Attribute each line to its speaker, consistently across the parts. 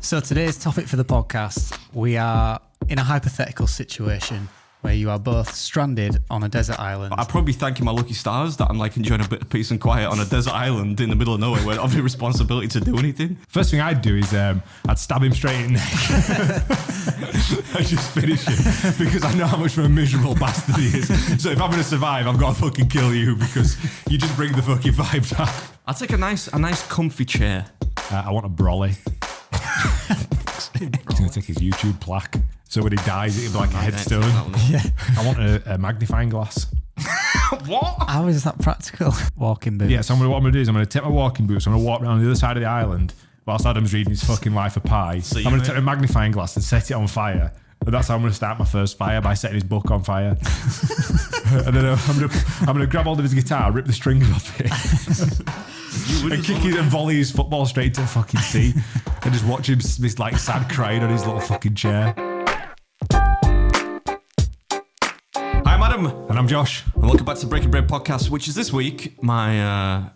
Speaker 1: So today's topic for the podcast, we are in a hypothetical situation where you are both stranded on a desert island.
Speaker 2: I'd probably be thanking my lucky stars that I'm like enjoying a bit of peace and quiet on a desert island in the middle of nowhere where I don't have any responsibility to do anything.
Speaker 3: First thing I'd do is I'd stab him straight in the neck. I'd just finish him because I know how much of a miserable bastard he is. So if I'm going to survive, I've got to fucking kill you because you just bring the fucking vibe down.
Speaker 2: I'd take a nice comfy chair.
Speaker 3: I want a brolly. He's going to take his YouTube plaque. So when he dies, it'll be like a headstone.
Speaker 1: Yeah.
Speaker 3: I want a magnifying glass.
Speaker 2: What?
Speaker 1: How is that practical? Walking boots.
Speaker 3: Yeah, so what I'm going to do is I'm going to take my walking boots, I'm going to walk around the other side of the island whilst Adam's reading his fucking Life of Pi. I'm going to take a magnifying glass and set it on fire. And that's how I'm going to start my first fire, by setting his book on fire. And then I'm going to grab hold of his guitar, rip the strings off it. And kick it and volley his football straight to the fucking sea. And just watch him this like sad crying on his little fucking chair.
Speaker 2: I'm Adam.
Speaker 3: And I'm Josh.
Speaker 2: And welcome back to Breaking Bread Podcast, which is this week my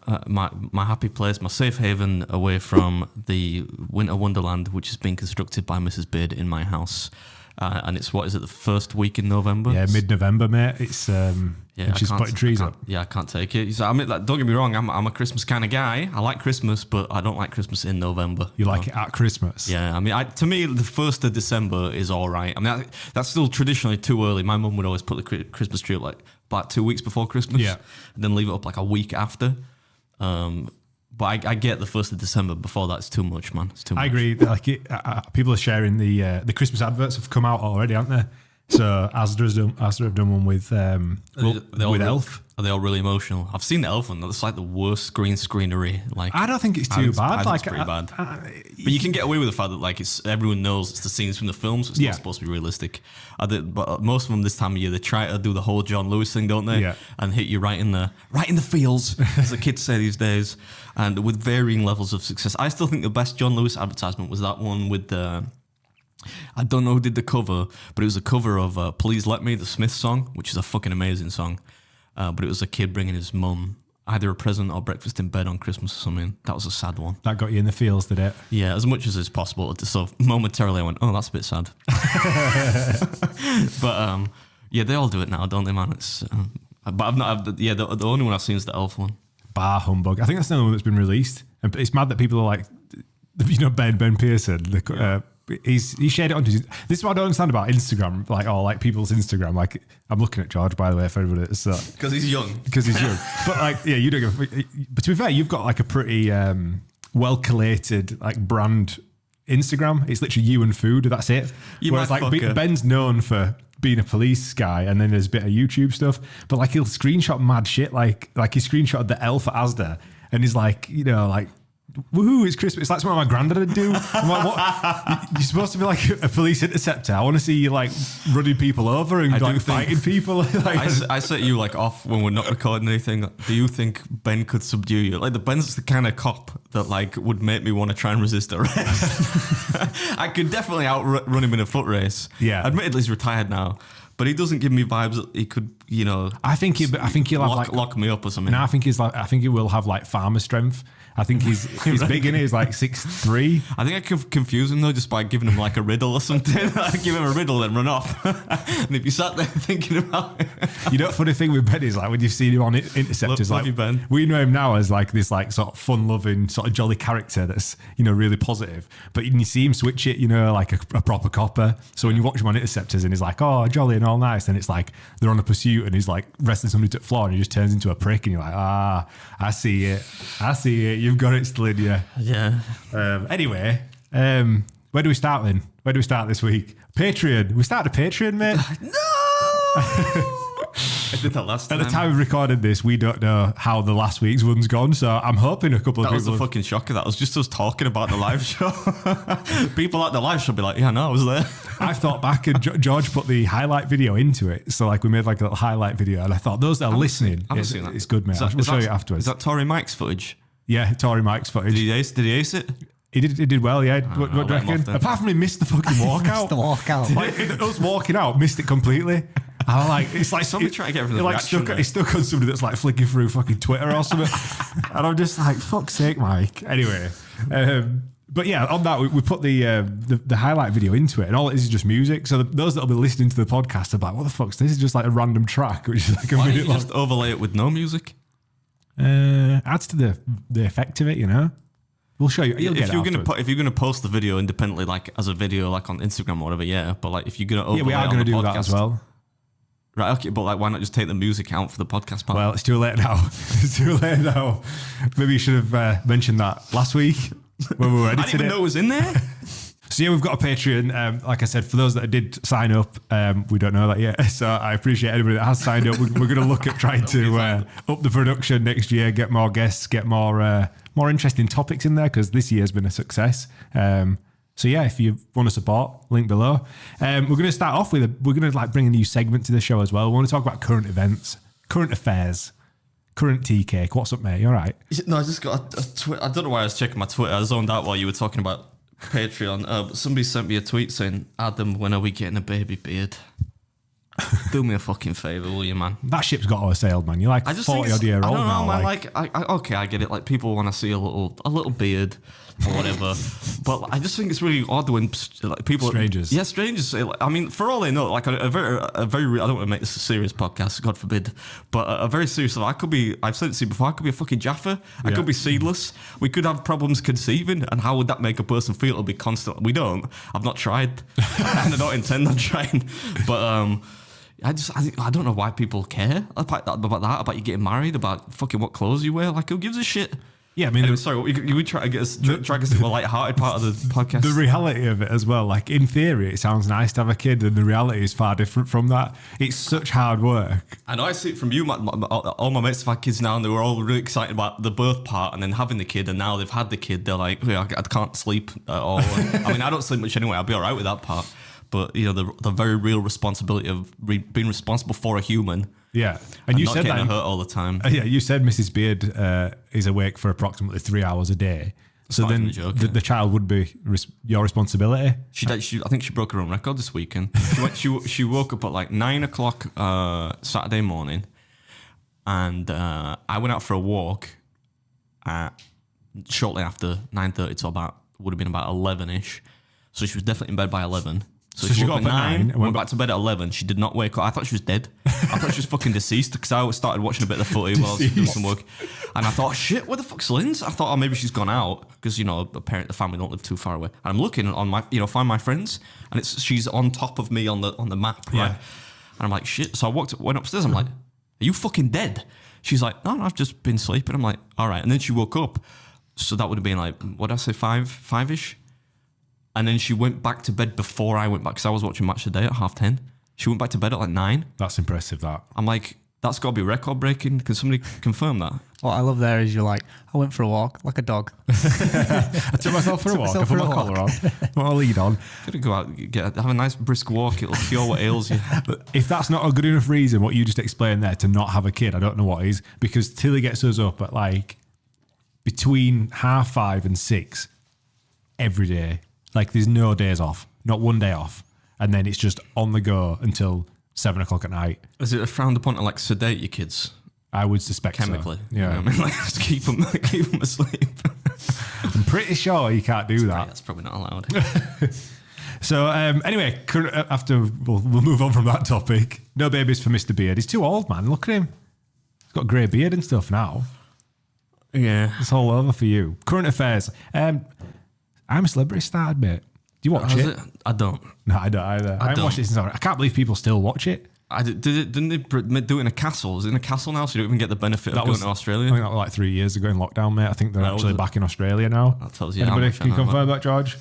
Speaker 2: happy place, my safe haven away from the winter wonderland, which is being constructed by Mrs. Beard in my house. And it's, what is it, the first week in November?
Speaker 3: Yeah, mid-November, mate. It's and she's putting trees up.
Speaker 2: Yeah, I can't take it. So, I mean, like, don't get me wrong, I'm a Christmas kind of guy. I like Christmas, but I don't like Christmas in November.
Speaker 3: You like it at Christmas?
Speaker 2: Yeah, I mean, to me, the 1st of December is all right. I mean, that's still traditionally too early. My mum would always put the Christmas tree up like about 2 weeks before Christmas.
Speaker 3: Yeah. And
Speaker 2: then leave it up like a week after. But I get the 1st of December. Before that, it's too much, man. It's too much.
Speaker 3: I agree. Like people are sharing the Christmas adverts have come out already, aren't they? So Asda have done one with Elf.
Speaker 2: Are they all really emotional? I've seen the Elf one. That's like the worst green screenery. Like,
Speaker 3: I don't think it's too bad.
Speaker 2: I think it's pretty bad. But you can get away with the fact that like everyone knows it's the scenes from the film, so it's not supposed to be realistic. But most of them this time of year, they try to do the whole John Lewis thing, don't they?
Speaker 3: Yeah.
Speaker 2: And hit you right in the feels, as the kids say these days, and with varying levels of success. I still think the best John Lewis advertisement was that one with the. I don't know who did the cover, but it was a cover of Please Let Me, the Smiths song, which is a fucking amazing song. But it was a kid bringing his mum either a present or breakfast in bed on Christmas or something. That was a sad one.
Speaker 3: That got you in the feels, did it?
Speaker 2: Yeah, as much as it's possible. So momentarily I went, oh, that's a bit sad. But yeah, they all do it now, don't they, man? It's but I've not. The only one I've seen is the Elf one.
Speaker 3: Bar humbug. I think that's the only one that's been released. And it's mad that people are like, Ben Pearson. He shared it on his. This is what I don't understand about Instagram, like people's Instagram. Like, I'm looking at George, by the way, for everybody.
Speaker 2: Because he's young.
Speaker 3: Because he's young. But like, yeah, you don't. But to be fair, you've got like a pretty well collated like brand Instagram. It's literally you and food. That's it. Whereas like Ben's known for being a police guy, and then there's a bit of YouTube stuff. But like he'll screenshot mad shit. Like he screenshotted the Elf at Asda, and he's like, woohoo, it's Christmas. It's like something my granddad would do. I'm like, what? You're supposed to be like a police interceptor. I want to see you like running people over and like fighting people.
Speaker 2: I set you like off when we're not recording anything. Do you think Ben could subdue you? Like Ben's the kind of cop that like would make me want to try and resist arrest. I could definitely outrun him in a foot race.
Speaker 3: Yeah.
Speaker 2: Admittedly, he's retired now. But he doesn't give me vibes that he could,
Speaker 3: I think he'll have
Speaker 2: lock me up or something.
Speaker 3: No, I think he will have like farmer strength. I think he's big in it. He's like 6'3".
Speaker 2: I think I could confuse him though just by giving him like a riddle or something. I'd give him a riddle and run off. And if you sat there thinking about it.
Speaker 3: Funny thing with Ben is like when you've seen him on Interceptors,
Speaker 2: love you, Ben.
Speaker 3: We know him now as like this like sort of fun-loving, sort of jolly character that's really positive. But you see him switch it, like a proper copper. So when you watch him on Interceptors and he's like, oh, jolly and all nice, then it's like they're on a pursuit and he's like wrestling somebody to the floor and he just turns into a prick and you're like, I see it. You've got it still in you.
Speaker 2: Yeah.
Speaker 3: Anyway, where do we start then? Where do we start this week? Patreon. We started a Patreon, mate.
Speaker 2: No! I did that last time.
Speaker 3: At the time we recorded this, we don't know how the last week's one's gone, so I'm hoping a couple of people...
Speaker 2: That was the fucking shocker. That was just us talking about the live show. People at the live show be like, yeah, no, I was there.
Speaker 3: I thought back and George put the highlight video into it. So like we made like a little highlight video and I thought those that are listening, it's good, mate. We'll show you afterwards.
Speaker 2: Is that Tory Mike's footage?
Speaker 3: Yeah, Tory Mike's footage.
Speaker 2: Did he ace it?
Speaker 3: He did well, yeah. What do you reckon? Apart from he missed the fucking walkout.
Speaker 1: Missed the walkout.
Speaker 3: Like, us walking out, missed it completely. I like it's like
Speaker 2: somebody trying to get everything. Like
Speaker 3: he's stuck on somebody that's like flicking through fucking Twitter or something, and I'm just like, fuck's sake, Mike. Anyway, But yeah, on that we put the highlight video into it, and all it is just music. So those that'll be listening to the podcast are like, "What the fuck's this?" Is just like a random track, which is like a
Speaker 2: Why don't
Speaker 3: minute
Speaker 2: you just overlay it with no music?
Speaker 3: Adds to the effect of it, you know. We'll show you.
Speaker 2: If you're gonna post the video independently, like as a video, like on Instagram or whatever, yeah. But like if you're gonna overlay
Speaker 3: we are going to do
Speaker 2: podcast,
Speaker 3: that as well.
Speaker 2: Right, okay, but like, why not just take the music out for the podcast part?
Speaker 3: Well, it's too late now. It's too late now. Maybe you should have mentioned that last week when we were editing
Speaker 2: I didn't even know it was in there.
Speaker 3: So yeah, we've got a Patreon. Like I said, for those that did sign up, we don't know that yet. So I appreciate anybody that has signed up. We're going to look at trying to up the production next year, get more guests, get more interesting topics in there, because this year's been a success. So yeah, if you want to support, link below. We're going to start off with we're going to like bring a new segment to the show as well. We want to talk about current events, current affairs, current tea cake. What's up, mate? You all right?
Speaker 2: No, I just got a tweet. I don't know why I was checking my Twitter. I zoned out while you were talking about Patreon. But somebody sent me a tweet saying, "Adam, when are we getting a baby beard?" Do me a fucking favour, will you, man?
Speaker 3: That ship's got all sailed, man. You're like 40 odd year old now.
Speaker 2: Man, okay, I get it. Like, people want to see a little beard or whatever, but I just think it's really odd when like people,
Speaker 3: strangers.
Speaker 2: Yeah, strangers. I mean, for all they know, like a very. I don't want to make this a serious podcast, God forbid, but a very serious. I've said it to you before. I could be a fucking Jaffa. I could be seedless. We could have problems conceiving, and how would that make a person feel? It'll be constant. We don't. I've not tried, and I don't intend on trying, but I don't know why people care about you getting married, about fucking what clothes you wear. Like, who gives a shit?
Speaker 3: Yeah, I mean,
Speaker 2: anyway, sorry, you would try to get us drag us into a light-hearted part of the podcast.
Speaker 3: The reality of it as well, like in theory, it sounds nice to have a kid, and the reality is far different from that. It's such hard work.
Speaker 2: I know, I see it from you. All my mates have had kids now, and they were all really excited about the birth part, and then having the kid, and now they've had the kid, they're like, I can't sleep at all. I mean, I don't sleep much anyway. I'll be all right with that part. But you know, the very real responsibility of being responsible for a human.
Speaker 3: Yeah, and you
Speaker 2: not
Speaker 3: said
Speaker 2: getting
Speaker 3: that
Speaker 2: hurt all the time.
Speaker 3: Yeah, you said Mrs. Beard is awake for approximately 3 hours a day. So then the child would be your responsibility.
Speaker 2: I think she broke her own record this weekend. She woke up at like 9 o'clock Saturday morning, and I went out for a walk shortly after 9:30 to would have been about 11ish. So she was definitely in bed by 11. So she got up at 9 and went back to bed at 11. She did not wake up. I thought she was dead. I thought she was fucking deceased, because I started watching a bit of the footy while I was doing some work. And I thought, shit, where the fuck's Linz? I thought, maybe she's gone out, because, you know, the family don't live too far away. And I'm looking on my, find my friends, and she's on top of me on the map, right? Yeah. And I'm like, shit. So I went upstairs. I'm like, are you fucking dead? She's like, no, I've just been sleeping. I'm like, all right. And then she woke up. So that would have been like, what did I say, 5-ish? And then she went back to bed before I went back, because I was watching Match of the Day at 10:30. She went back to bed at like 9.
Speaker 3: That's impressive, that.
Speaker 2: I'm like, that's got to be record breaking. Can somebody confirm that?
Speaker 1: What I love there is you're like, I went for a walk like a dog.
Speaker 3: I took myself for a walk. I put my collar on. My lead on.
Speaker 2: Gotta go out, have a nice brisk walk. It'll cure what ails you.
Speaker 3: But if that's not a good enough reason, what you just explained there, to not have a kid, I don't know what is. Because Tilly gets us up at like between 5:30 and 6 every day. Like, there's no days off, not one day off. And then it's just on the go until 7 o'clock at night.
Speaker 2: Is it frowned upon to like sedate your kids?
Speaker 3: I would suspect
Speaker 2: chemically.
Speaker 3: So. Yeah.
Speaker 2: You know, I mean, like, just keep them asleep.
Speaker 3: I'm pretty sure you can't do that.
Speaker 2: That's probably not allowed.
Speaker 3: So anyway, after we'll move on from that topic. No babies for Mr. Beard. He's too old, man. Look at him. He's got a grey beard and stuff now.
Speaker 2: Yeah.
Speaker 3: It's all over for you. Current affairs. I'm a Celebrity started, mate. Do you watch it?
Speaker 2: I don't.
Speaker 3: No, I don't either. I haven't watched it since I can't believe people still watch it.
Speaker 2: Didn't they do it in a castle? Is it in a castle now, so you don't even get the benefit of going to Australia?
Speaker 3: I think that was like 3 years ago in lockdown, mate. I think they're actually back in Australia now.
Speaker 2: That tells you.
Speaker 3: Anybody can you confirm that, George?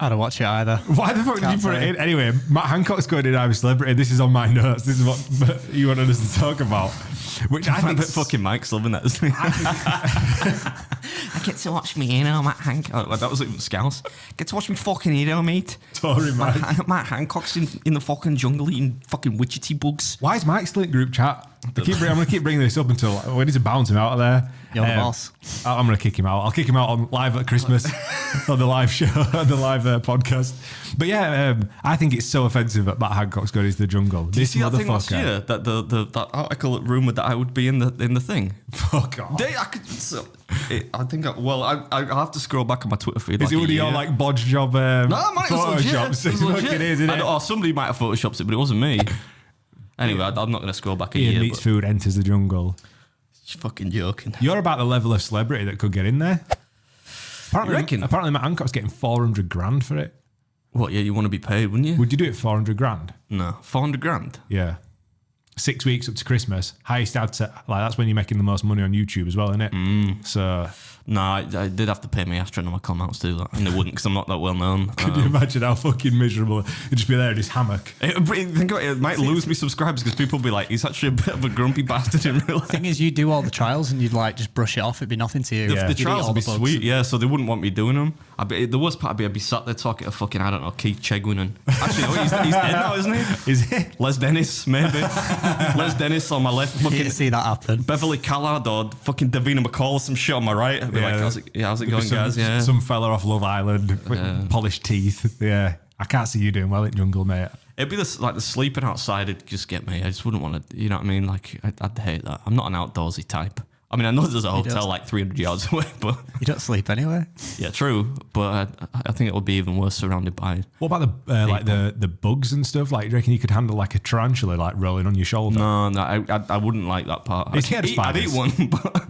Speaker 1: I don't watch it either.
Speaker 3: Why the fuck did you put it in? Anyway, Matt Hancock's going in I'm a Celebrity. This is on my notes. This is what you wanted us to talk about. Which I think
Speaker 2: fucking Mike's loving that, isn't he? I get to watch me, Matt Hancock. Oh, that was even Scouse. Get to watch me fucking mate.
Speaker 3: Tory Mike.
Speaker 2: Matt Hancock's in the fucking jungle eating fucking witchetty bugs.
Speaker 3: Why is Mike still in group chat? I'm going to keep bringing this up until we need to bounce him out of there.
Speaker 1: You're the boss.
Speaker 3: I'm going to kick him out. I'll kick him out on live at Christmas on the live show, on the live podcast. But yeah, I think it's so offensive that Matt Hancock's going into the jungle.
Speaker 2: Did you see that thing last year? That that article that rumored that I would be in the thing.
Speaker 3: Fuck off.
Speaker 2: I'll have to scroll back on my Twitter feed.
Speaker 3: Is it one of your like bodge job photoshops?
Speaker 2: It is, isn't it? Or somebody might have photoshopped it, but it wasn't me. Anyway, I'm not going to scroll back a year.
Speaker 3: Ian Meets Food enters the jungle.
Speaker 2: You're fucking joking.
Speaker 3: You're about the level of celebrity that could get in there. Apparently Matt Hancock's getting 400 grand for it.
Speaker 2: What, yeah, you want to be paid, wouldn't you?
Speaker 3: Would you do it for 400 grand?
Speaker 2: No. 400 grand?
Speaker 3: Yeah. 6 weeks up to Christmas. Highest ad set. Like, that's when you're making the most money on YouTube as well, isn't it? So...
Speaker 2: No, I did have to pay my astronomical amounts to do that. And they wouldn't because I'm not that well known.
Speaker 3: Could you imagine how fucking miserable you'd just be there in his hammock?
Speaker 2: Think about it, might lose me subscribers because people will be like, he's actually a bit of a grumpy bastard in real life.
Speaker 1: The thing is, you do all the trials and you'd like just brush it off. It'd be nothing to you.
Speaker 2: The trials would be sweet, yeah, so they wouldn't want me doing them. The worst part would be I'd be sat there talking to fucking, I don't know, Keith Chegwin and... Actually, no, he's dead now, isn't he?
Speaker 3: Is he?
Speaker 2: Les Dennis, maybe. Les Dennis on my left.
Speaker 1: Fucking see that happen.
Speaker 2: Beverly Callard or fucking Davina McCall, some shit on my right. I'd be like, how's it going, guys? Yeah.
Speaker 3: Some fella off Love Island with polished teeth. Yeah. I can't see you doing well in jungle, mate.
Speaker 2: It'd be the sleeping outside would just get me. I just wouldn't want to, you know what I mean? Like, I'd hate that. I'm not an outdoorsy type. I mean, I know there's a hotel like 300 yards away, but...
Speaker 1: You don't sleep anyway.
Speaker 2: Yeah, true. But I think it would be even worse surrounded by...
Speaker 3: What about the bugs and stuff? Like, do you reckon you could handle like a tarantula like rolling on your shoulder?
Speaker 2: No, I wouldn't like that part.
Speaker 3: I'd
Speaker 2: eat one, but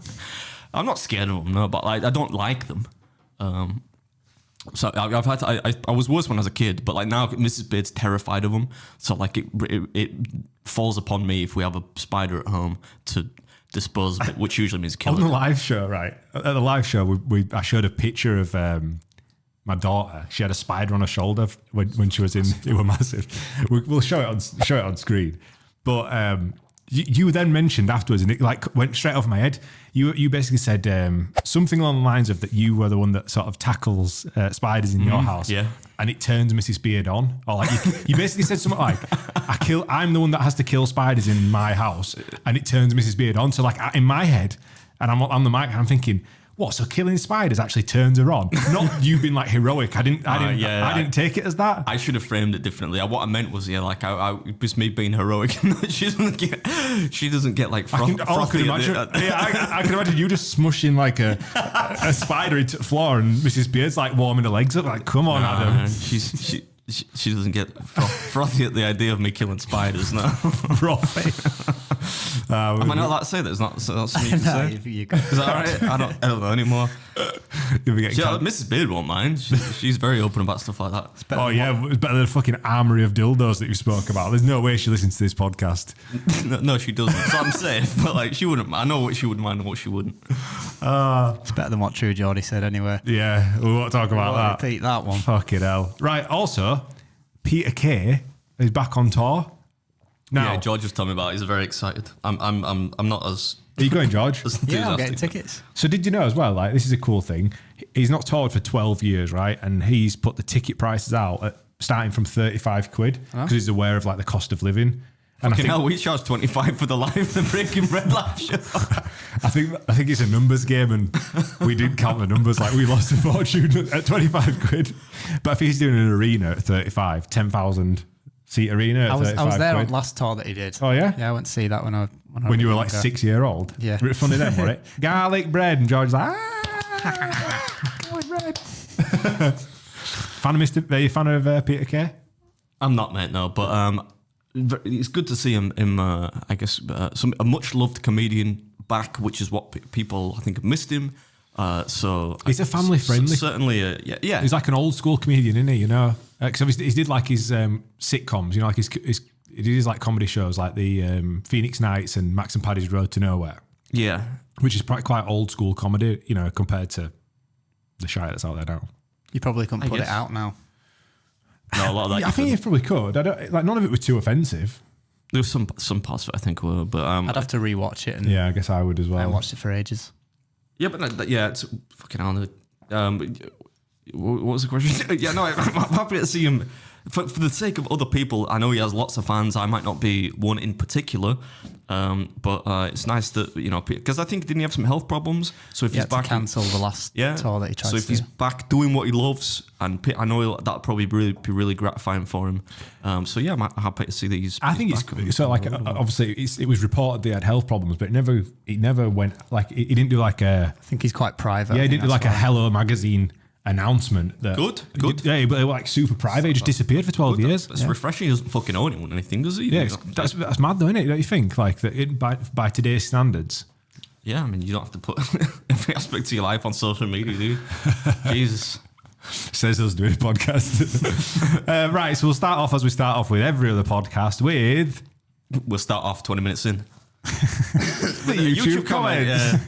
Speaker 2: I'm not scared of them, no, but like, I don't like them. So I've had to, I was worse when I was a kid, but like now Mrs. Beard's terrified of them. So like it falls upon me if we have a spider at home to dispose of it, which usually means kill it.
Speaker 3: On the live show, right? At the live show, I showed a picture of my daughter. She had a spider on her shoulder when she was in. It was massive. We'll show it on screen. But you then mentioned afterwards, and it like went straight over my head. You basically said something along the lines of that you were the one that sort of tackles spiders in your house.
Speaker 2: Yeah.
Speaker 3: And it turns Mrs. Beard on, or like you basically said something like, I'm the one that has to kill spiders in my house, and it turns Mrs. Beard on. So like in my head, and I'm on the mic, and I'm thinking, what? So killing spiders actually turns her on? Not you being like heroic. I didn't take it as that.
Speaker 2: I should have framed it differently. What I meant was, it was me being heroic. she doesn't get like frothy.
Speaker 3: I can imagine you just smushing like a spider into the floor, and Mrs. Beard's like warming her legs up. Like, come on, Adam.
Speaker 2: She doesn't get frothy at the idea of me killing spiders. No,
Speaker 3: frothy.
Speaker 2: Am I not allowed to say that? It's not something you can say. Is that all right? I don't know anymore. Mrs. Beard won't mind. She's very open about stuff like that.
Speaker 3: It's better than a fucking armory of dildos that you spoke about. There's no way she listens to this podcast.
Speaker 2: No, she doesn't. So I'm safe. But like, she wouldn't. I know what she would mind and what she wouldn't.
Speaker 1: It's better than what True Geordie said anyway.
Speaker 3: Yeah, we won't talk about that.
Speaker 1: Repeat that one.
Speaker 3: Fucking hell. Right. Also, Peter Kay is back on tour. Now,
Speaker 2: yeah, George was telling me about it. He's very excited. I'm not as...
Speaker 3: Are you going, George?
Speaker 1: Yeah, I'm getting tickets.
Speaker 3: So did you know as well, like, this is a cool thing. He's not toured for 12 years, right? And he's put the ticket prices out at starting from 35 quid because he's aware of like the cost of living.
Speaker 2: And Fucking hell, we charged 25 for the Breaking Bread live show.
Speaker 3: I think it's a numbers game, and we didn't count the numbers. Like, we lost a fortune at 25 quid. But if he's doing an arena at 35, 10,000 seat arena at 35
Speaker 1: I was there
Speaker 3: quid.
Speaker 1: on last tour that he did.
Speaker 3: Oh, yeah?
Speaker 1: Yeah, I went to see that when
Speaker 3: you were like 6 year old?
Speaker 1: Yeah.
Speaker 3: Were it funny then, were it? Garlic bread, and George's like, garlic bread. Are you a fan of Peter Kay?
Speaker 2: I'm not, mate, no, but it's good to see him I guess, a much-loved comedian back, which is what people, I think, have missed him. So
Speaker 3: he's a family-friendly.
Speaker 2: Certainly, yeah.
Speaker 3: He's like an old-school comedian, isn't he, you know? Because he did like his sitcoms, you know, like he did his like comedy shows like the Phoenix Nights and Max and Paddy's Road to Nowhere.
Speaker 2: Yeah.
Speaker 3: Which is quite old-school comedy, you know, compared to the shite that's out there now.
Speaker 1: You probably couldn't put it out now.
Speaker 2: No, a lot of that.
Speaker 3: I think you probably could. None of it was too offensive.
Speaker 2: There was some parts of it I think were, but
Speaker 1: I'd have to rewatch it.
Speaker 3: Yeah, I guess I would as well.
Speaker 1: I watched it for ages.
Speaker 2: Yeah, but it's fucking hell. What was the question? Yeah, no, I'm happy to see him for the sake of other people, I know he has lots of fans. I might not be one in particular, but it's nice that, you know, because I think, didn't he have some health problems? So if he's back,
Speaker 1: cancel the last tour that he tried to do.
Speaker 2: So if he's back doing what he loves, and I know that'll probably be really gratifying for him. So yeah, I'm happy to see that he's.
Speaker 3: I think it's so like obviously it was reported they had health problems, but it never went like he didn't do like a.
Speaker 1: I think he's quite private.
Speaker 3: Yeah, he didn't do like a Hello Magazine announcement. That
Speaker 2: good.
Speaker 3: Yeah, but they were like super private. He just disappeared for 12 years.
Speaker 2: It's refreshing. He doesn't fucking owe anyone anything, does he?
Speaker 3: Yeah, that's mad though, isn't it? Don't you think? Like that by today's standards.
Speaker 2: Yeah, I mean, you don't have to put every aspect of your life on social media, do you? Jesus.
Speaker 3: Says us doing a podcast. Right, so we'll start off as we start off with every other podcast with.
Speaker 2: We'll start off 20 minutes in.
Speaker 3: The YouTube comment.
Speaker 2: Yeah.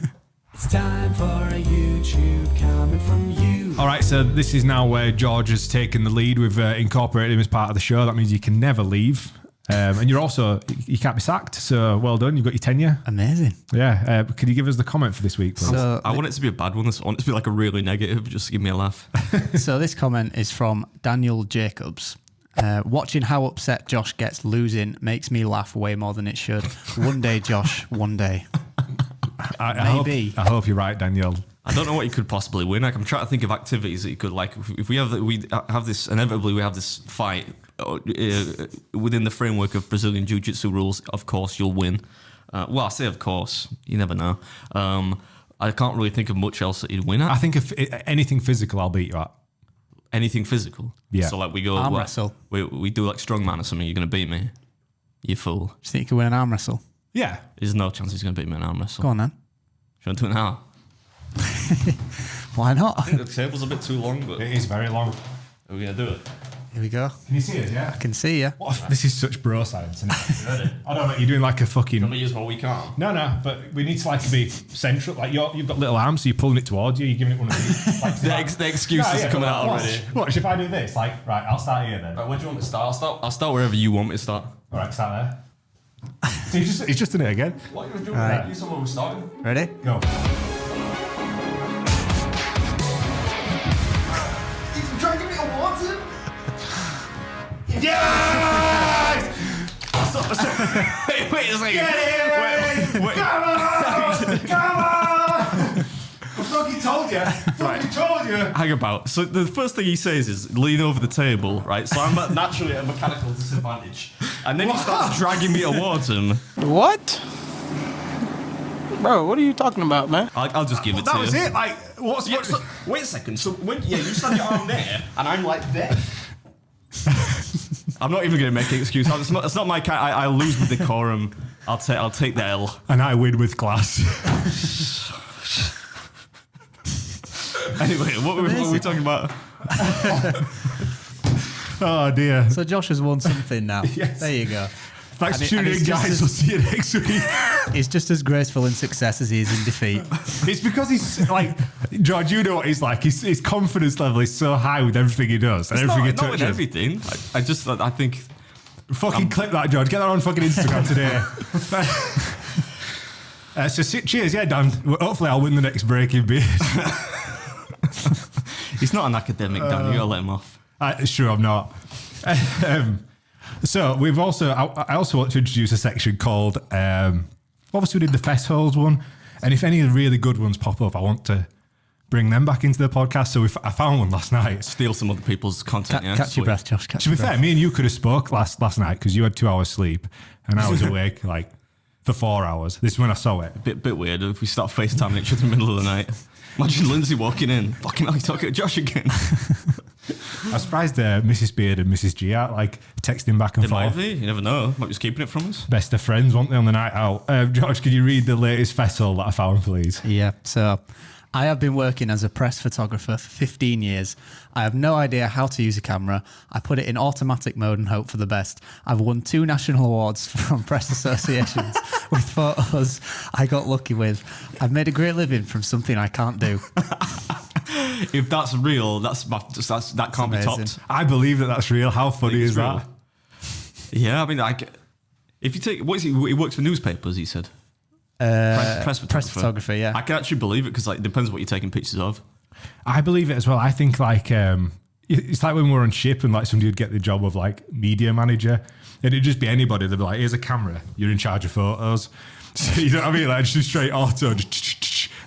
Speaker 4: It's time for a YouTube comment from you.
Speaker 3: All right, so this is now where George has taken the lead. We've incorporated him as part of the show. That means you can never leave. And you're also, you can't be sacked. So well done. You've got your tenure.
Speaker 1: Amazing.
Speaker 3: Yeah. Could you give us the comment for this week, please?
Speaker 1: So
Speaker 2: I want it to be a bad one. I want it to be like a really negative. Just give me a laugh.
Speaker 1: So this comment is from Daniel Jacobs. Watching how upset Josh gets losing makes me laugh way more than it should. One day, Josh, one day.
Speaker 3: I hope you're right, Daniel.
Speaker 2: I don't know what you could possibly win. Like, I'm trying to think of activities that you could, like, if we have this, inevitably we have this fight within the framework of Brazilian Jiu-Jitsu rules. Of course, you'll win. Well, I say of course. You never know. I can't really think of much else that you'd win at.
Speaker 3: I think if anything physical, I'll beat you at.
Speaker 2: Anything physical?
Speaker 3: Yeah.
Speaker 2: So, like, we go...
Speaker 1: Arm wrestle.
Speaker 2: We do, like, strongman or something. You're going to beat me? You fool.
Speaker 1: Do you think you could win an arm wrestle?
Speaker 3: Yeah.
Speaker 2: There's no chance he's going to beat me in an arm wrestle.
Speaker 1: Go on then.
Speaker 2: Do you want to do it now?
Speaker 1: Why not?
Speaker 2: I think the table's a bit too long, but...
Speaker 3: It is very long.
Speaker 2: Are we going to do it?
Speaker 1: Here we go.
Speaker 3: Can you see it? Yeah.
Speaker 1: I can see you.
Speaker 3: This is such bro science, isn't it?
Speaker 2: Ready?
Speaker 3: I don't know. You're doing like a fucking.
Speaker 2: Let me use my weak arm.
Speaker 3: No, but we need to like be central. Like you've got little arms, so you're pulling it towards you. You're giving it one of these. Like,
Speaker 2: The excuses are coming out already.
Speaker 3: Watch if I do this. Like, right, I'll start here then.
Speaker 2: Right, where do you want me to start? I'll start wherever you want me to start.
Speaker 3: All right, start there. So he's just done it again.
Speaker 2: What are you doing?
Speaker 1: Right.
Speaker 2: You somewhere we're starting.
Speaker 1: Ready?
Speaker 3: Go.
Speaker 2: He's trying to get me a water.
Speaker 3: Yes!
Speaker 2: Wait a second. Wait.
Speaker 3: Come on! I fucking told you. Fucking told you.
Speaker 2: Hang about. So the first thing he says is lean over the table, right? So I'm naturally at a mechanical disadvantage. And then he starts dragging me towards him.
Speaker 4: What? Bro, what are you talking about, man?
Speaker 2: I'll just give it to you.
Speaker 3: That was it. Like, what's
Speaker 2: Yeah, so, wait a second. So you stand your arm there, and I'm like there. I'm not even going to make an excuse. It's not my kind. I lose with decorum. I'll take the L.
Speaker 3: And I win with class.
Speaker 2: Anyway, what were we talking about?
Speaker 3: Oh dear.
Speaker 1: So Josh has won something now.
Speaker 3: Yes.
Speaker 1: There you go.
Speaker 3: Thanks for
Speaker 1: And
Speaker 3: tuning in,
Speaker 1: it's
Speaker 3: guys.
Speaker 1: just
Speaker 3: We'll see you next week.
Speaker 1: He's just as graceful in success as he is in defeat.
Speaker 3: It's because he's like, George, you know what he's like. His confidence level is so high with everything he does and everything he
Speaker 2: Not with
Speaker 3: touches.
Speaker 2: everything. I think.
Speaker 3: Fucking clip that, George. Get that on fucking Instagram today. Cheers, yeah, Dan. Hopefully I'll win the next Breaking Beard.
Speaker 2: He's not an academic, Dan. You gotta let him off.
Speaker 3: Sure, I'm not. So we've also, I also want to introduce a section called, obviously we did the festivals one, and if any of the really good ones pop up, I want to bring them back into the podcast. So I found one last night.
Speaker 2: Steal some other people's content. Yeah,
Speaker 1: Catch your breath, Josh.
Speaker 3: To be fair, me and you could have spoke last night because you had 2 hours sleep and I was awake like for 4 hours. This is when I saw it.
Speaker 2: Bit weird if we start FaceTiming each other in the middle of the night. Imagine Lindsay walking in. Fucking hell, he's talking to Josh again.
Speaker 3: I'm surprised Mrs. Beard and Mrs. G are like texting back and
Speaker 2: It might
Speaker 3: forth.
Speaker 2: be. You never know. Might be just keeping it from us.
Speaker 3: Best of friends, weren't they, on the night out? George, could you read the latest festival that I found, please?
Speaker 1: Yeah, so I have been working as a press photographer for 15 years. I have no idea how to use a camera. I put it in automatic mode and hope for the best. I've won 2 national awards from press associations with photos I got lucky with. I've made a great living from something I can't do.
Speaker 2: If that's real, that can't be
Speaker 1: amazing.
Speaker 2: topped.
Speaker 3: I believe that's real. How funny
Speaker 2: It's
Speaker 3: is
Speaker 2: real.
Speaker 3: that?
Speaker 2: Yeah, I mean, if you take what is he? He works for newspapers. He said. Press
Speaker 1: photographer, yeah.
Speaker 2: I can actually believe it because like it depends what you're taking pictures of.
Speaker 3: I believe it as well. I think like it's like when we were on ship and like somebody would get the job of like media manager, and it'd just be anybody. They'd be like, "Here's a camera. You're in charge of photos." So you know what I mean? Like just straight auto,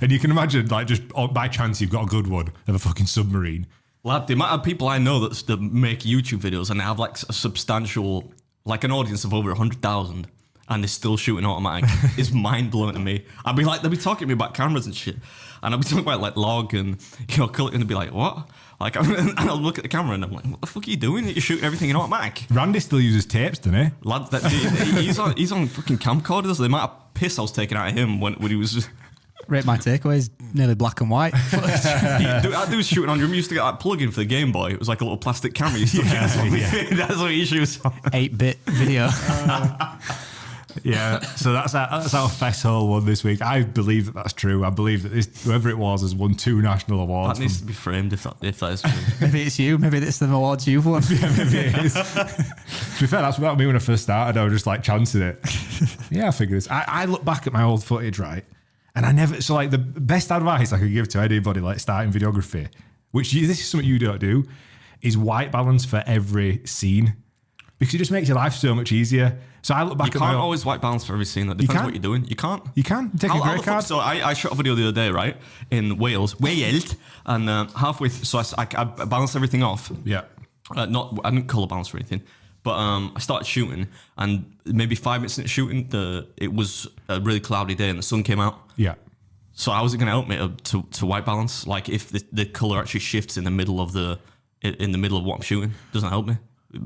Speaker 3: and you can imagine like just by chance you've got a good one of a fucking submarine.
Speaker 2: Lad, the amount of people I know that make YouTube videos and they have like a substantial, like an audience of over 100,000, and they're still shooting automatic is mind blowing to me. I'd be like, they'll be talking to me about cameras and shit, and I'll be talking about like log and color, and they'll be like, what? Like, and I'll look at the camera and I'm like, what the fuck are you doing? You're shooting everything in automatic.
Speaker 3: Randy still uses tapes, doesn't he?
Speaker 2: Lad, he's on fucking camcorders. The amount of piss I was taking out of him when he was.
Speaker 1: Rate my takeaways, nearly black and white.
Speaker 2: That dude was shooting on. You used to get that plug-in for the Game Boy. It was like a little plastic camera. You that's what he shoots on.
Speaker 1: 8-bit video.
Speaker 3: Yeah, so that's our festhole one this week. I believe that's true. I believe that whoever it was has won 2 national awards.
Speaker 2: That needs to be framed if that is true.
Speaker 1: Maybe it's you. Maybe it's the awards you've won.
Speaker 3: Yeah, maybe it is. To be fair, that's what me when I first started. I was just like chancing it. Yeah, I figured this. I look back at my old footage, right? And I never, so like the best advice I could give to anybody like starting videography, which this is something you don't do, is white balance for every scene. Because it just makes your life so much easier. So I look back at
Speaker 2: You can't always white balance for every scene. That depends what you're doing. You can't.
Speaker 3: You can. Take a grey card.
Speaker 2: So I shot a video the other day, right, in Wales, and halfway, so I balanced everything off.
Speaker 3: Yeah.
Speaker 2: I didn't color balance or anything, but I started shooting, and maybe 5 minutes into shooting, it was a really cloudy day, and the sun came out.
Speaker 3: Yeah.
Speaker 2: So I wasn't going to help me to white balance. Like if the color actually shifts in the middle of what I'm shooting, doesn't help me.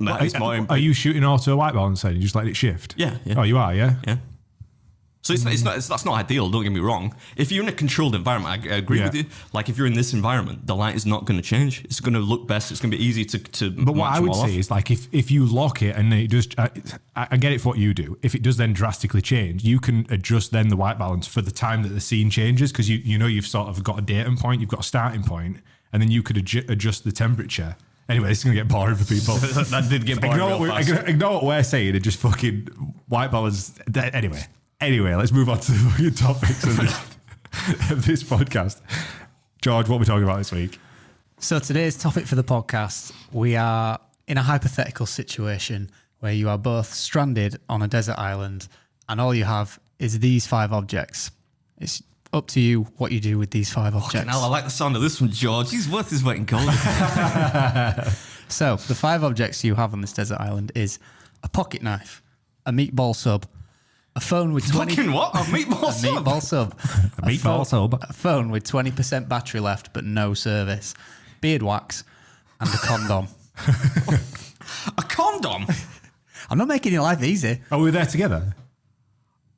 Speaker 3: Are you shooting auto white balance then? You just let it shift?
Speaker 2: Yeah.
Speaker 3: Oh, you are, yeah?
Speaker 2: Yeah. So that's not ideal, don't get me wrong. If you're in a controlled environment, I agree with you. Like if you're in this environment, the light is not going to change. It's going to look best. It's going to be easy to
Speaker 3: But what I would say is like if you lock it and it just, I get it for what you do. If it does then drastically change, you can adjust then the white balance for the time that the scene changes, because you know you've sort of got a datum point, you've got a starting point, and then you could adjust the temperature. Anyway, this is going to get boring for people.
Speaker 2: That did get boring.
Speaker 3: Ignore what we're saying and just fucking white balance. Anyway, let's move on to the fucking topics of this podcast. George, what are we talking about this week?
Speaker 1: So today's topic for the podcast, we are in a hypothetical situation where you are both stranded on a desert island and all you have is these 5 objects. It's up to you what you do with these 5 objects.
Speaker 2: I like the sound of this from George. He's worth his weight in gold.
Speaker 1: So the 5 objects you have on this desert island is a pocket knife, a meatball sub, a phone with 20...
Speaker 2: Fucking what? A meatball sub?
Speaker 1: A meatball sub.
Speaker 3: A meatball sub.
Speaker 1: A phone with 20% battery left but no service, beard wax, and a condom.
Speaker 2: A condom?
Speaker 1: I'm not making your life easy.
Speaker 3: Are we there together?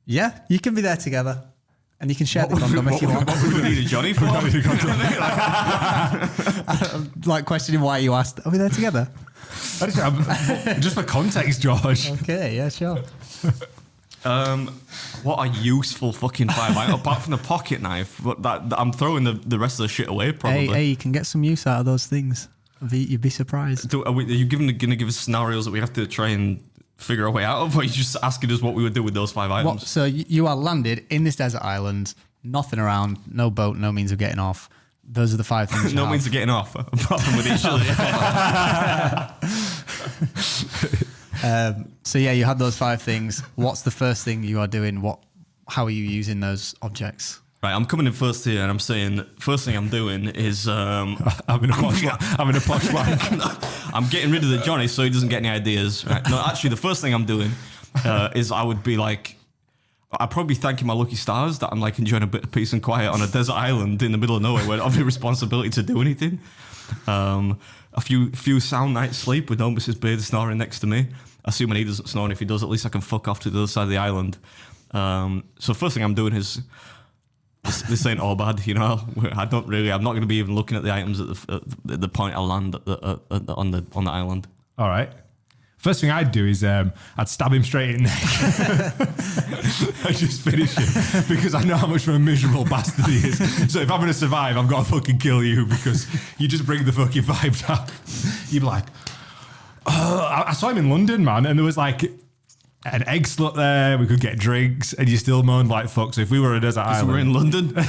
Speaker 1: Yeah, you can be there together. And you can share the condom if you want.
Speaker 2: What would we need a Johnny for?
Speaker 1: Like questioning why you asked, are we there together?
Speaker 3: Just for context, George.
Speaker 1: Okay, yeah, sure.
Speaker 2: What a useful fucking 5 items, apart from the pocket knife. But that I'm throwing the rest of the shit away, probably.
Speaker 1: Hey, you can get some use out of those things. You'd be surprised.
Speaker 2: Are you going to give us scenarios that we have to try and figure a way out of, or are you just asking us what we would do with those 5 items?
Speaker 1: So you are landed in this desert island, nothing around, no boat, no means of getting off. Those are the 5 things.
Speaker 2: No means of getting off, apart from with each other.
Speaker 1: So yeah, you had those 5 things. What's the first thing you are doing? How are you using those objects?
Speaker 2: Right, I'm coming in first here, and I'm saying first thing I'm doing is
Speaker 3: having a posh wank.
Speaker 2: I'm getting rid of the Johnny so he doesn't get any ideas. Right? No, actually, the first thing I'm doing is I would be like, I'd probably be thanking my lucky stars that I'm like enjoying a bit of peace and quiet on a desert island in the middle of nowhere where I don't have any responsibility to do anything. A few sound nights sleep with no Mrs. Beard snoring next to me. Assuming he doesn't snore, and if he does, at least I can fuck off to the other side of the island. So first thing I'm doing is. This ain't all bad, you know. I'm not going to be even looking at the items at the point I land on the island.
Speaker 3: All right. First thing I'd do is I'd stab him straight in the neck. I'd just finish him because I know how much of a miserable bastard he is. So if I'm going to survive, I've got to fucking kill you because you just bring the fucking vibe down. You'd be like, oh, I saw him in London, man, and there was like an egg slut there, we could get drinks, and you still moaned like fuck. So if we were a desert island...
Speaker 2: we're in London.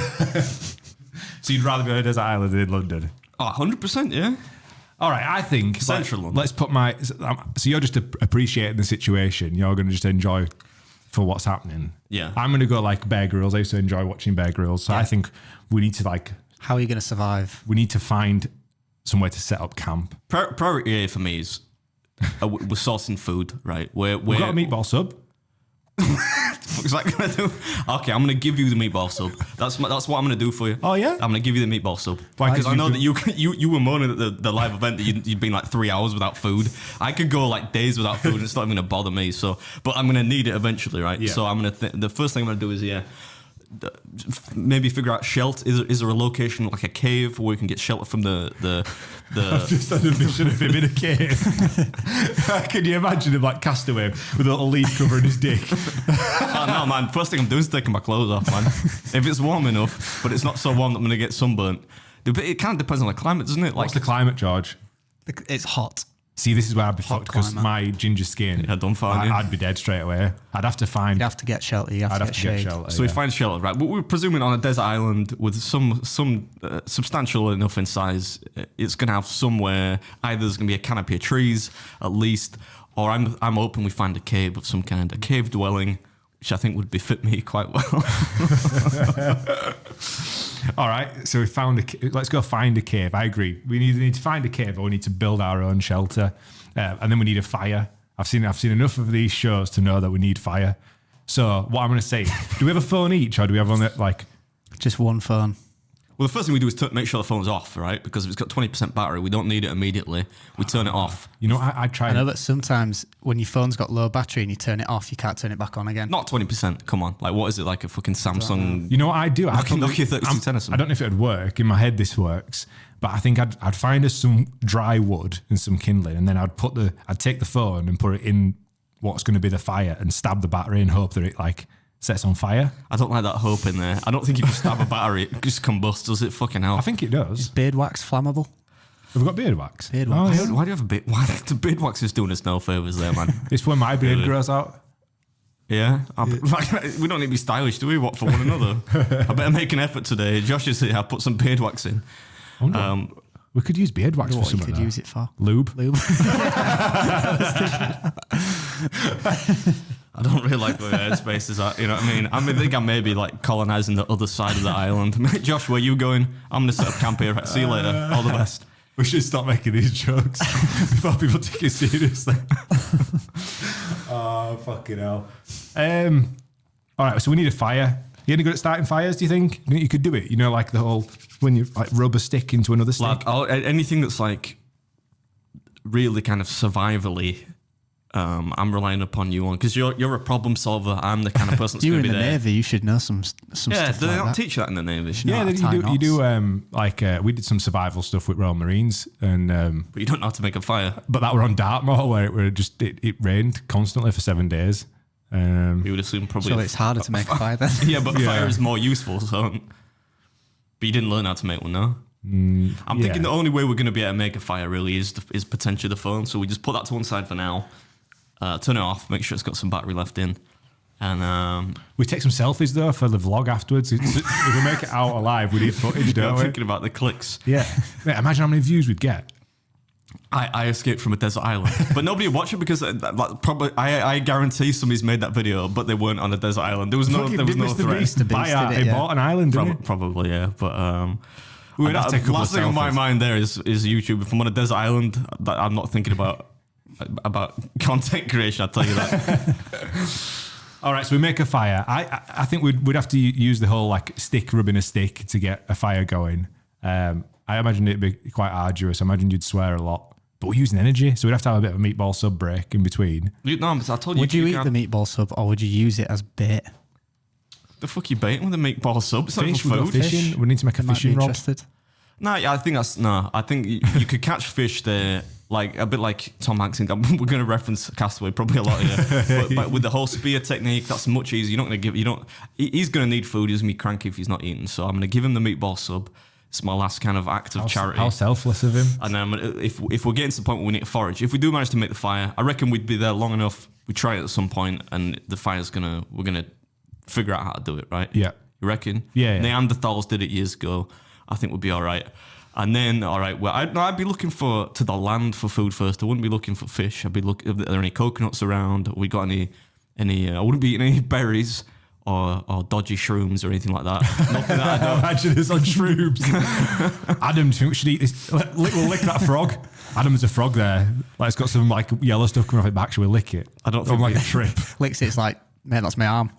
Speaker 3: So you'd rather be on a desert island than in London?
Speaker 2: Oh, 100%, yeah.
Speaker 3: All right, I think
Speaker 2: Central London.
Speaker 3: Let's put my. So you're just appreciating the situation. You're going to just enjoy for what's happening.
Speaker 2: Yeah.
Speaker 3: I'm going to go like Bear Grylls. I used to enjoy watching Bear Grylls. So I think we need to like.
Speaker 1: How are you going to survive?
Speaker 3: We need to find somewhere to set up camp.
Speaker 2: Priority A for me is we're sourcing food, right?
Speaker 3: We've got a meatball sub.
Speaker 2: What's that gonna do? Okay, I'm gonna give you the meatball sub. That's what I'm gonna do for you.
Speaker 3: Oh, yeah?
Speaker 2: I'm gonna give you the meatball sub.
Speaker 3: Why?
Speaker 2: Because I know that you were moaning at the live event that you'd been like 3 hours without food. I could go like days without food and it's not even gonna bother me. So, but I'm gonna need it eventually, right?
Speaker 3: Yeah.
Speaker 2: So I'm gonna the first thing I'm gonna do is maybe figure out shelter. Is there a location like a cave where we can get shelter from the
Speaker 3: Just had a vision of him in a cave. Can you imagine him like Castaway with a little leaf covering his dick?
Speaker 2: Oh no, man! First thing I'm doing is taking my clothes off, man. If it's warm enough, but it's not so warm that I'm gonna get sunburnt. But it kind of depends on the climate, doesn't it? Like,
Speaker 3: What's the climate, George?
Speaker 1: It's hot.
Speaker 3: See, this is where I'd be fucked because
Speaker 1: climate.
Speaker 3: my ginger skin.
Speaker 2: Yeah, don't find it.
Speaker 3: I'd be dead straight away. I'd have to find.
Speaker 1: You have to get shelter. You have
Speaker 3: I'd
Speaker 1: to
Speaker 3: have
Speaker 1: get
Speaker 3: to get
Speaker 1: shade.
Speaker 3: shelter.
Speaker 2: So we
Speaker 3: yeah.
Speaker 2: find shelter, right? We're presuming on a desert island with some substantial enough in size. It's going to have somewhere. Either there's going to be a canopy of trees, at least, or I'm hoping we find a cave of some kind, a cave dwelling, which I think would befit me quite well.
Speaker 3: All right, so we found let's go find a cave. I agree. We need to find a cave, or we need to build our own shelter, and then we need a fire. I've seen enough of these shows to know that we need fire. So what I'm going to say, do we have a phone each, or do we have one that like
Speaker 1: Just one phone.
Speaker 2: Well, the first thing we do is make sure the phone's off, right? Because if it's got 20% battery, we don't need it immediately. We turn it off.
Speaker 3: you know? I try.
Speaker 1: I know that sometimes when your phone's got low battery and you turn it off, you can't turn it back on again.
Speaker 2: Not 20%. Come on. Like, what is it? Like a fucking Samsung?
Speaker 3: You know what I do? I
Speaker 2: Nokia 3210 or
Speaker 3: I
Speaker 2: something.
Speaker 3: don't know if it would work. In my head, this works. But I think I'd find us some dry wood and some kindling, and then I'd take the phone and put it in what's going to be the fire and stab the battery and hope that it like sets on fire.
Speaker 2: I don't like that hope in there. I don't think you can stab a battery. It just combusts, does it? Fucking hell.
Speaker 3: I think it does.
Speaker 1: Beard wax flammable.
Speaker 3: Have we got beard wax?
Speaker 1: Beard
Speaker 3: Oh,
Speaker 1: wax.
Speaker 3: yeah.
Speaker 2: Why do you have a bit? Why the beard wax is doing us no favors there, man?
Speaker 3: It's when my beard
Speaker 2: Really?
Speaker 3: grows out.
Speaker 2: Yeah, we don't need to be stylish, do we? What for one another? I better make an effort today. Josh is here. I put some beard wax in.
Speaker 3: We could use beard wax for
Speaker 1: What you
Speaker 3: something.
Speaker 1: could use it for?
Speaker 3: Lube.
Speaker 1: Lube.
Speaker 2: I don't really like where airspace is at. You know what I mean? I think I may be like colonizing the other side of the island. Josh, where you going? I'm gonna set up camp here. See you later. All the best.
Speaker 3: We should stop making these jokes before people take it seriously. Oh, fucking hell. All right, so we need a fire. You any good at starting fires, do you think? You think you could do it? You know, like the whole, when you like rub a stick into another stick?
Speaker 2: Like anything that's like really kind of survivally. I'm relying upon you on because you're a problem solver. I'm the kind of person that's
Speaker 1: You're
Speaker 2: going
Speaker 1: in
Speaker 2: to
Speaker 1: the
Speaker 2: be there.
Speaker 1: Navy. You should know some
Speaker 2: Yeah,
Speaker 1: stuff
Speaker 2: do they
Speaker 1: like
Speaker 2: not
Speaker 1: that.
Speaker 2: teach you that in the Navy?
Speaker 3: Yeah,
Speaker 1: No,
Speaker 3: then you do we did some survival stuff with Royal Marines, and
Speaker 2: But you don't know how to make a fire.
Speaker 3: but that were on Dartmoor where it rained constantly for 7 days.
Speaker 2: You would assume probably.
Speaker 1: So it's harder to make a fire then.
Speaker 2: Yeah, but
Speaker 3: Yeah.
Speaker 2: fire is more useful. So, but you didn't learn how to make one, no? I'm thinking the only way we're going to be able to make a fire really is potentially the phone. So we just put that to one side for now. Turn it off. Make sure it's got some battery left in, and
Speaker 3: We take some selfies though for the vlog afterwards. If we make it out alive, we need footage,
Speaker 2: I'm
Speaker 3: don't we?
Speaker 2: thinking about the clicks.
Speaker 3: Yeah. Mate, imagine how many views we'd get.
Speaker 2: I escaped from a desert island, but nobody would watch it because probably I guarantee somebody's made that video, but they weren't on a desert island. There was no
Speaker 3: Fucking
Speaker 2: threat.
Speaker 3: Mr. Beast
Speaker 1: Mr. Beast
Speaker 3: he
Speaker 1: did it, yeah.
Speaker 3: bought an island, didn't he?
Speaker 2: Probably, yeah. But
Speaker 3: We would have to take a couple
Speaker 2: last
Speaker 3: of
Speaker 2: thing on my
Speaker 3: selfies.
Speaker 2: mind there is YouTube. If I'm on a desert island, I'm not thinking about content creation. I'll tell you that.
Speaker 3: All right, so we make a fire. I think we'd have to use the whole like stick rubbing a stick to get a fire going. I imagine it'd be quite arduous. I imagine you'd swear a lot. But we're using energy, so we'd have to have a bit of a meatball sub break in between.
Speaker 2: No, but I told you.
Speaker 1: Would you eat
Speaker 2: can't-
Speaker 1: the meatball sub or would you use it as bait?
Speaker 2: The fuck you baiting with a meatball sub? It's not
Speaker 3: Fish,
Speaker 2: even
Speaker 3: we've got
Speaker 2: food.
Speaker 3: fishing. We need to make a
Speaker 1: Might be
Speaker 3: fishing rod.
Speaker 1: interested.
Speaker 2: No, yeah, I think that's no. I think you could catch fish there, like a bit like Tom Hanks. We're going to reference Castaway probably a lot here, but with the whole spear technique, that's much easier. You're not going to give. You don't. He's going to need food. He's going to be cranky if he's not eating. So I'm going to give him the meatball sub. It's my last kind of act of charity.
Speaker 3: How selfless of him.
Speaker 2: And if we're getting to the point where we need to forage, if we do manage to make the fire, I reckon we'd be there long enough. We try it at some point, and the fire's we're gonna figure out how to do it, right?
Speaker 3: Yeah.
Speaker 2: You reckon?
Speaker 3: Yeah, yeah.
Speaker 2: Neanderthals did it years ago. I think we'll be all right. And then, all right, well, I'd be looking to the land for food first. I wouldn't be looking for fish. I'd be looking, are there any coconuts around? Have we got any I wouldn't be eating any berries or dodgy shrooms or anything like that. Nothing that I don't.
Speaker 3: Imagine this on shrooms. Adam, do you think we should eat this? We'll lick that frog. Adam's a frog there. Like, it's got some like yellow stuff coming off it back. Should we lick it?
Speaker 2: I don't think
Speaker 3: like a trip.
Speaker 1: Licks it, it's like, mate, that's my arm.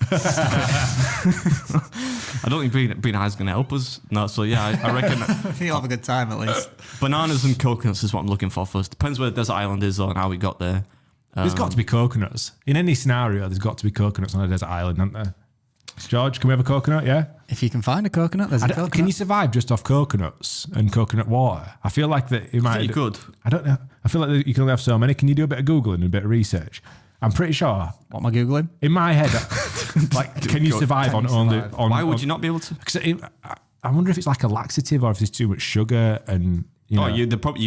Speaker 2: I don't think being high is going to help us. No, so yeah, I reckon.
Speaker 1: I think you'll have a good time at least.
Speaker 2: Bananas and coconuts is what I'm looking for first. Depends where the desert island is or how we got there.
Speaker 3: There's got to be coconuts. In any scenario, there's got to be coconuts on a desert island, aren't there? George, can we have a coconut? Yeah?
Speaker 1: If you can find a coconut, there's a coconut.
Speaker 3: Can you survive just off coconuts and coconut water? I feel like that you might.
Speaker 2: You could.
Speaker 3: I don't know. I feel like you can only have so many. Can you do a bit of Googling and a bit of research? I'm pretty sure.
Speaker 1: What am I Googling?
Speaker 3: In my head, like, can you survive on only.
Speaker 2: Why would you not be able to?
Speaker 3: Because I wonder if it's like a laxative or if there's too much sugar and. You know,
Speaker 2: you your toilet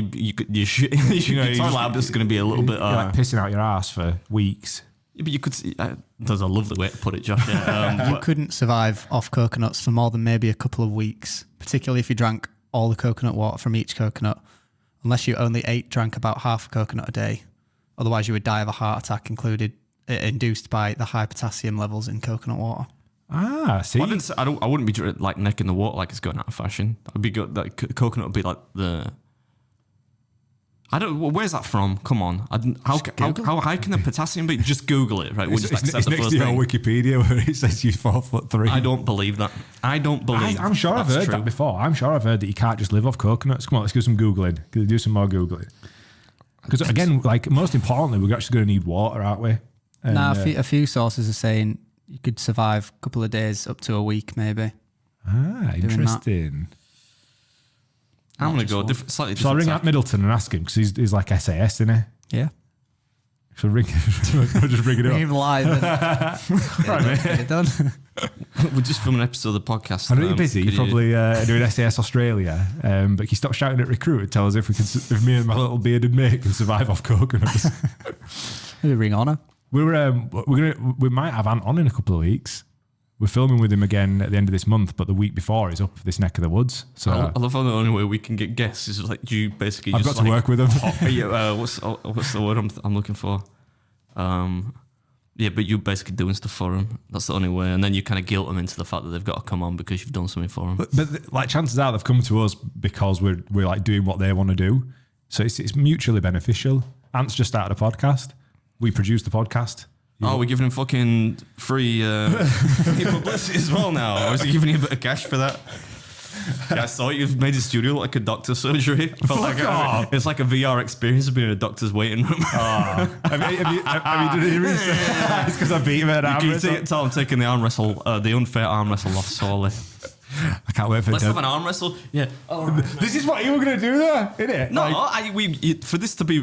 Speaker 2: habit is going to be a little bit.
Speaker 3: You're like pissing out your ass for weeks.
Speaker 2: Yeah, but you could. There's a lovely way to put it, Josh. Yeah,
Speaker 1: you couldn't survive off coconuts for more than maybe a couple of weeks, particularly if you drank all the coconut water from each coconut, unless you only drank about half a coconut a day. Otherwise, you would die of a heart attack induced by the high potassium levels in coconut water.
Speaker 3: Ah, see,
Speaker 2: well, I wouldn't be like necking the water like it's going out of fashion. I'd be good. Like coconut would be like the. I don't. Where's that from? Come on. How high can the potassium be? Just Google it, right? We'll just accept
Speaker 3: it's
Speaker 2: the
Speaker 3: next
Speaker 2: first
Speaker 3: to your
Speaker 2: thing.
Speaker 3: Wikipedia where it says you're 4'3".
Speaker 2: I don't believe that.
Speaker 3: I'm sure I've heard that before. I'm sure I've heard that you can't just live off coconuts. Come on, let's do some Googling. Do some more Googling. Because again, like most importantly, we're actually going to need water, aren't we? And,
Speaker 1: a few sources are saying you could survive a couple of days up to a week, maybe.
Speaker 3: Ah, interesting.
Speaker 2: I'm going to go slightly different.
Speaker 3: Shall I ring up Middleton and ask him? Because he's like SAS, isn't he?
Speaker 1: Yeah.
Speaker 3: Shall I just ring it up?
Speaker 1: Ring him live. Get it done.
Speaker 2: We're just filming an episode of the podcast.
Speaker 3: I know you're busy. You're probably doing SAS Australia. But can you stop shouting at recruit and tell us if me and my little bearded mate can survive off coconuts?
Speaker 1: Maybe ring Honor.
Speaker 3: We might have Ant on in a couple of weeks. We're filming with him again at the end of this month, but the week before he's up this neck of the woods. So
Speaker 2: I love how the only way we can get guests is like you basically.
Speaker 3: I've got to work with him.
Speaker 2: What's the word I'm looking for? Yeah, but you're basically doing stuff for them. That's the only way, and then you kind of guilt them into the fact that they've got to come on because you've done something for them.
Speaker 3: But like chances are they've come to us because we're like doing what they want to do. So it's mutually beneficial. Ant's just started a podcast. We produce the podcast.
Speaker 2: We're giving him fucking free publicity as well now. Or is he giving you a bit of cash for that? Yeah, I saw you've made his studio look like a doctor's surgery. It's like a VR experience of being in a doctor's waiting room.
Speaker 3: Have you done any research? It's because I beat him at arm wrestle.
Speaker 2: Tell I'm taking the arm wrestle, the unfair arm wrestle off solely.
Speaker 3: I can't wait for
Speaker 2: Let's have an arm wrestle. Yeah.
Speaker 3: This is what you were going to do there, isn't it?
Speaker 2: No,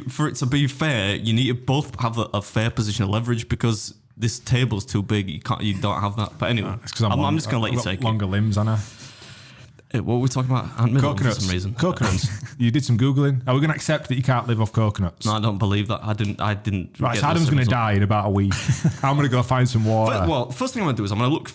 Speaker 2: for it to be fair, you need to both have a fair position of leverage because this table's too big. You don't have that. But anyway, I'm just going to let you take
Speaker 3: longer limbs, Anna.
Speaker 2: What were we talking about?
Speaker 3: Coconuts. For some reason. Coconuts. You did some Googling. Are we going to accept that you can't live off coconuts?
Speaker 2: No, I don't believe that. I didn't.
Speaker 3: Right, so Adam's going to die in about a week. I'm going to go find some water.
Speaker 2: Well, first thing I'm going to do is I'm going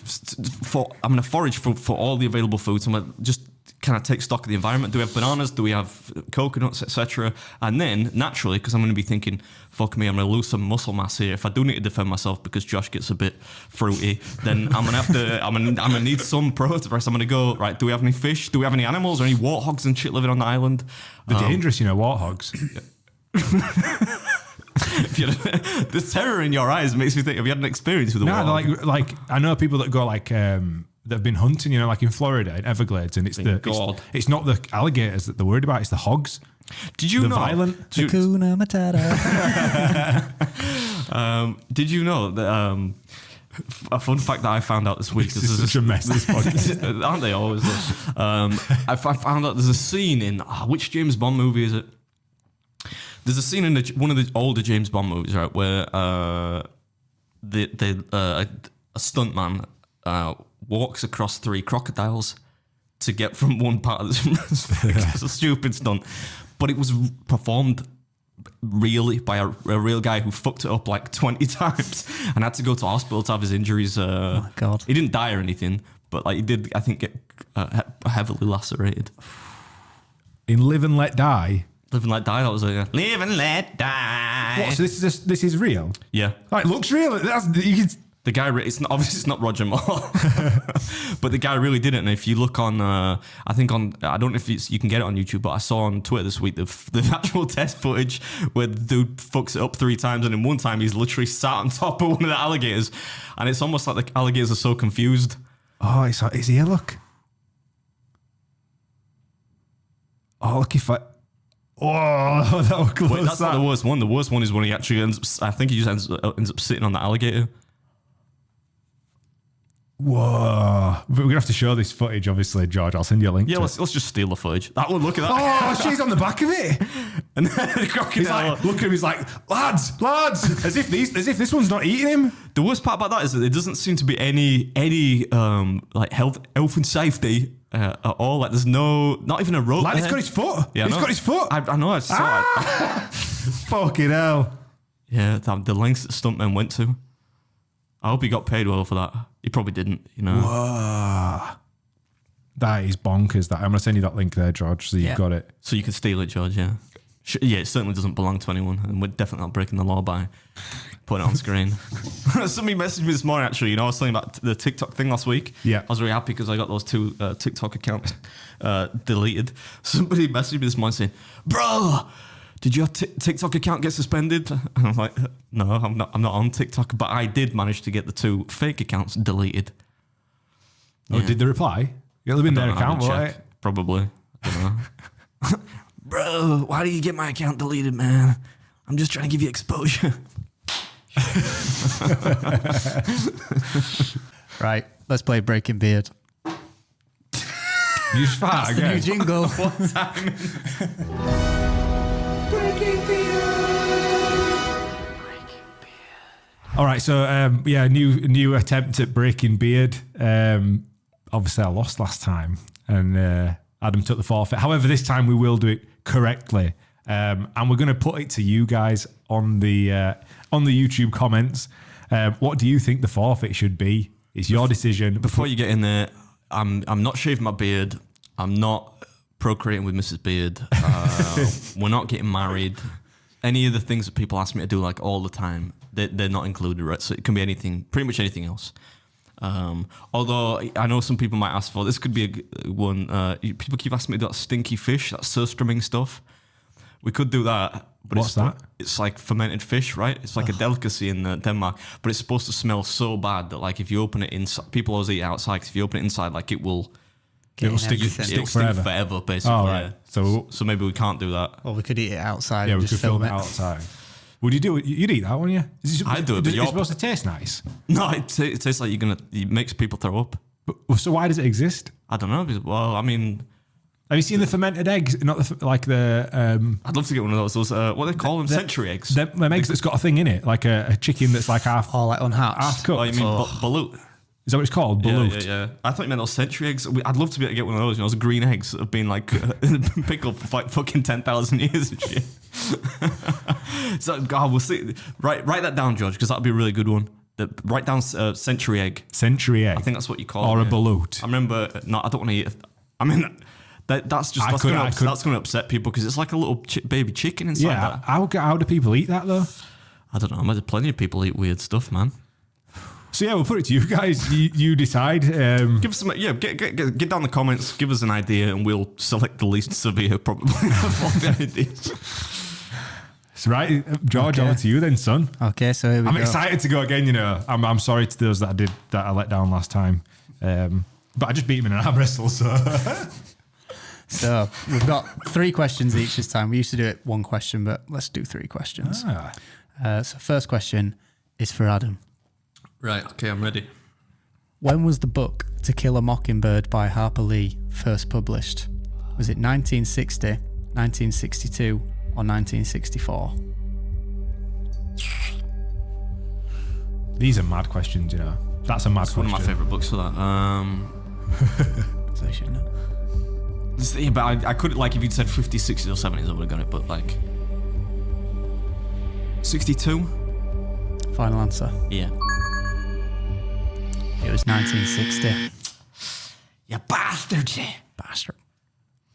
Speaker 2: to forage for all the available foods. I'm going to just kind of take stock of the environment. Do we have bananas? Do we have coconuts, etc.? And then naturally, because I'm going to be thinking, fuck me, I'm going to lose some muscle mass here. If I do need to defend myself because Josh gets a bit fruity, then I'm going to have to. I'm going to need some protein. I'm going to go right. Do we have any fish? Do we have any animals or any warthogs and shit living on the island?
Speaker 3: They're dangerous, warthogs.
Speaker 2: The terror in your eyes makes me think. Have you had an experience with a warthog?
Speaker 3: No, like I know people that go like. That have been hunting, like in Florida, in Everglades, and it's not the alligators that they're worried about; it's the hogs.
Speaker 2: Did you know?
Speaker 1: Violent Hakuna Matata.
Speaker 2: Did you know that? A fun fact that I found out this week.
Speaker 3: This is such a mess. This podcast,
Speaker 2: aren't they always? I found out there's a scene in which James Bond movie is it? There's a scene in one of the older James Bond movies, right, where a stuntman walks across 3 crocodiles to get from one part of this. It's a stupid stunt, but it was performed really by a real guy who fucked it up like 20 times and had to go to hospital to have his injuries.
Speaker 1: Oh my God.
Speaker 2: He didn't die or anything, but like he did, I think, get heavily lacerated.
Speaker 3: In Live and Let Die.
Speaker 2: Live and Let Die, that was it, yeah. Live and Let Die.
Speaker 3: What, so this is real?
Speaker 2: Yeah.
Speaker 3: Oh, it looks real.
Speaker 2: The guy, obviously it's not Roger Moore, but the guy really did it. And if you look on, I don't know if you can get it on YouTube, but I saw on Twitter this week the actual test footage where the dude fucks it up 3 times, and in one time he's literally sat on top of one of the alligators, and it's almost like the alligators are so confused.
Speaker 3: Oh, it's here, look. Oh, look if I... Oh, that was close.
Speaker 2: Wait, that's not the worst one. The worst one is when he actually ends up sitting on the alligator.
Speaker 3: Whoa. But we're going to have to show this footage, obviously, George. I'll send you a link.
Speaker 2: Yeah, let's just steal the footage. That one, look at that.
Speaker 3: Oh, she's on the back of it.
Speaker 2: And then the crocodile.
Speaker 3: He's like, look at him, he's like, lads, as if this one's not eating him.
Speaker 2: The worst part about that is that there doesn't seem to be any like health and safety at all. Like there's not even a rope.
Speaker 3: Like, he's got his foot.
Speaker 2: Yeah,
Speaker 3: he's got his foot.
Speaker 2: I know. I saw it.
Speaker 3: Fucking hell.
Speaker 2: Yeah, the lengths that stuntmen went to. I hope he got paid well for that. He probably didn't, you know.
Speaker 3: Whoa. That is bonkers. That I'm going to send you that link there, George, so you've got it.
Speaker 2: So you can steal it, George, yeah. Yeah, it certainly doesn't belong to anyone, and we're definitely not breaking the law by putting it on screen. Somebody messaged me this morning, actually. You know, I was saying about the TikTok thing last week.
Speaker 3: Yeah.
Speaker 2: I was really happy because I got those 2 TikTok accounts deleted. Somebody messaged me this morning saying, bro, did your TikTok account get suspended? And I'm like, no, I'm not on TikTok, but I did manage to get the 2 fake accounts deleted.
Speaker 3: Oh, did they reply? It'll have been their account, right?
Speaker 2: Probably. I don't know. Bro, why do you get my account deleted, man? I'm just trying to give you exposure.
Speaker 1: Right, let's play Breaking Beard.
Speaker 3: You just fart
Speaker 1: That's the
Speaker 3: again.
Speaker 1: new jingle.
Speaker 2: What time?
Speaker 3: All right, so new attempt at breaking beard. Obviously, I lost last time, and Adam took the forfeit. However, this time we will do it correctly, and we're going to put it to you guys on the YouTube comments. What do you think the forfeit should be? It's your decision.
Speaker 2: Before you get in there, I'm not shaving my beard. I'm not procreating with Mrs. Beard. We're not getting married. Any of the things that people ask me to do like all the time, they're not included, right? So it can be anything, pretty much anything else. Although I know some people might ask for, this could be a one, people keep asking me to do that stinky fish, that surströmming stuff. We could do that. But
Speaker 3: What's that?
Speaker 2: It's like fermented fish, right? It's like a delicacy in Denmark, but it's supposed to smell so bad that like if you open it inside, people always eat it outside, 'cause if you open it inside, like it'll
Speaker 3: stick
Speaker 2: forever, basically.
Speaker 3: Oh, right.
Speaker 2: Yeah. So maybe we can't do that.
Speaker 1: Or we could eat it outside.
Speaker 3: Yeah,
Speaker 1: and
Speaker 3: we
Speaker 1: just
Speaker 3: could film it
Speaker 1: it
Speaker 3: outside. Would you do it? You'd eat that, wouldn't you?
Speaker 2: I'd do it, but
Speaker 3: It's supposed to taste nice.
Speaker 2: No, it tastes like it makes people throw up.
Speaker 3: But, so why does it exist?
Speaker 2: I don't know. Because, well, I mean,
Speaker 3: have you seen the fermented eggs? Not the
Speaker 2: I'd love to get one of those. Those what do they call them? Century eggs.
Speaker 3: Them eggs that's got a thing in it, like a chicken that's like half
Speaker 1: Or like unhatched.
Speaker 3: half cooked.
Speaker 2: Oh, you mean balut?
Speaker 3: Is that what it's called? Balut.
Speaker 2: Yeah. I thought you meant those century eggs. I'd love to be able to get one of those. You know, those green eggs that have been like pickled for like fucking 10,000 years and shit. So, God, we'll see. Write that down, George, because that'd be a really good one. Write down century egg.
Speaker 3: Century egg.
Speaker 2: I think that's what you call
Speaker 3: or
Speaker 2: it.
Speaker 3: Or a balut.
Speaker 2: I remember. No, I don't want to eat it. I mean, that's going to upset people because it's like a little baby chicken inside that.
Speaker 3: How do people eat that though?
Speaker 2: I don't know. Plenty of people eat weird stuff, man.
Speaker 3: So yeah, we'll put it to you guys. You decide.
Speaker 2: Give us some. Yeah, get down the comments. Give us an idea, and we'll select the least severe, probably, of all the ideas.
Speaker 3: So right, George, over to you then, son.
Speaker 1: Okay, so here we
Speaker 3: I'm
Speaker 1: go.
Speaker 3: excited to go again. You know, I'm sorry to those that I let down last time, but I just beat him in an arm wrestle.
Speaker 1: So we've got 3 questions each this time. We used to do it 1 question, but let's do 3 questions. So first question is for Adam.
Speaker 2: Right. Okay, I'm ready.
Speaker 1: When was the book To Kill a Mockingbird by Harper Lee first published? Was it 1960, 1962, or 1964?
Speaker 3: These are mad questions, you know. That's a mad question.
Speaker 2: One of my favourite books for that.
Speaker 1: So you should know.
Speaker 2: Yeah, but I could, like, if you'd said 50s, 60s, or 70s, I would have got it, but, like... 62?
Speaker 1: Final answer.
Speaker 2: Yeah.
Speaker 1: It was 1960.
Speaker 2: You bastard!
Speaker 1: Bastard.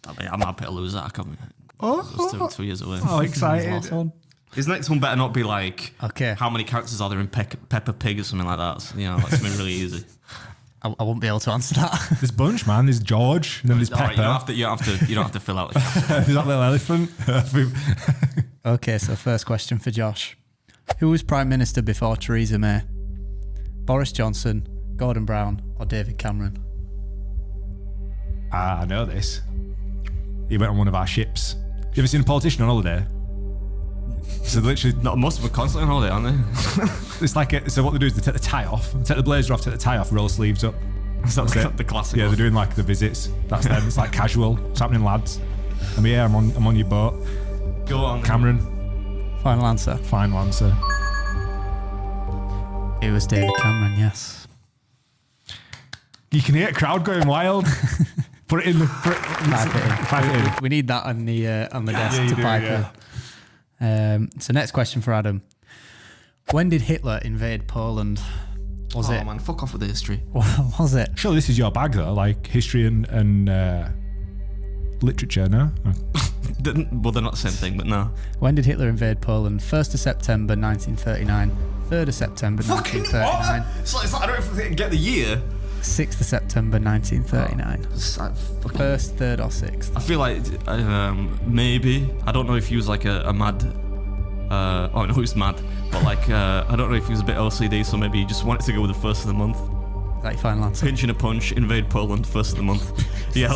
Speaker 2: I mean, I'm happy to lose that. I can't. It's 2 years away.
Speaker 3: Oh, excited.
Speaker 1: Last one.
Speaker 2: His next one better not be like,
Speaker 1: Okay.
Speaker 2: how many characters are there in Peppa Pig or something like that? So, like something really easy.
Speaker 1: I won't be able to answer that.
Speaker 3: There's Bunch, man. There's George. And then there's
Speaker 2: All right,
Speaker 3: Pepper.
Speaker 2: you don't have to fill out the chat.
Speaker 3: There's that little elephant.
Speaker 1: Okay, so first question for Josh. Who was Prime Minister before Theresa May? Boris Johnson, Gordon Brown, or David Cameron?
Speaker 3: I know this. He went on one of our ships. You ever seen a politician on holiday? So literally,
Speaker 2: Most of them are constantly on holiday, aren't they?
Speaker 3: it's like so what they do is they take the tie off, take the blazer off, take the tie off, roll sleeves up.
Speaker 2: That's
Speaker 3: it.
Speaker 2: the classic.
Speaker 3: Yeah,
Speaker 2: one.
Speaker 3: they're doing like the visits. That's them. It's like casual. It's happening, lads. I'm here. I'm on your boat.
Speaker 2: Go on,
Speaker 3: Cameron,
Speaker 1: Final answer.
Speaker 3: final answer.
Speaker 1: It was David Cameron, yes.
Speaker 3: You can hear a crowd going wild. Put it in the.
Speaker 1: Pipe it in. We need that on the desk
Speaker 3: you
Speaker 1: to
Speaker 3: do,
Speaker 1: pipe
Speaker 3: yeah.
Speaker 1: in. So next question for Adam. When did Hitler invade Poland? Was it?
Speaker 2: Man, fuck off with the history.
Speaker 1: Was it?
Speaker 3: Surely this is your bag though, like history and literature, no?
Speaker 2: Well, they're not the same thing, but no.
Speaker 1: When did Hitler invade Poland? 1st of September 1939, 3rd of September 1939,
Speaker 2: It's like I don't even get the year.
Speaker 1: 6th of September 1939. First, 3rd, or 6th?
Speaker 2: I feel like maybe. I don't know if he was like a mad. I know he's mad, but like I don't know if he was a bit OCD, so maybe he just wanted to go with the first of the month.
Speaker 1: Is that your final answer?
Speaker 2: Pinch in a punch, invade Poland, first of the month. Yeah,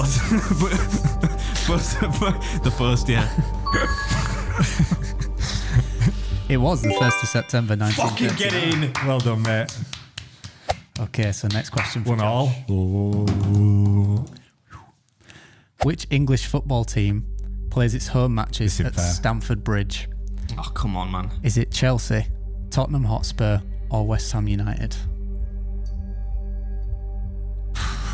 Speaker 2: the first, yeah.
Speaker 1: It was the 1st of September 1939.
Speaker 2: Fucking get in.
Speaker 3: Well done, mate.
Speaker 1: Okay, so next question for
Speaker 3: 1 all.
Speaker 1: Josh.
Speaker 3: Oh.
Speaker 1: Which English football team plays its home matches
Speaker 3: This is
Speaker 1: at
Speaker 3: fair.
Speaker 1: Stamford Bridge?
Speaker 2: Oh, come on, man.
Speaker 1: Is it Chelsea, Tottenham Hotspur, or West Ham United?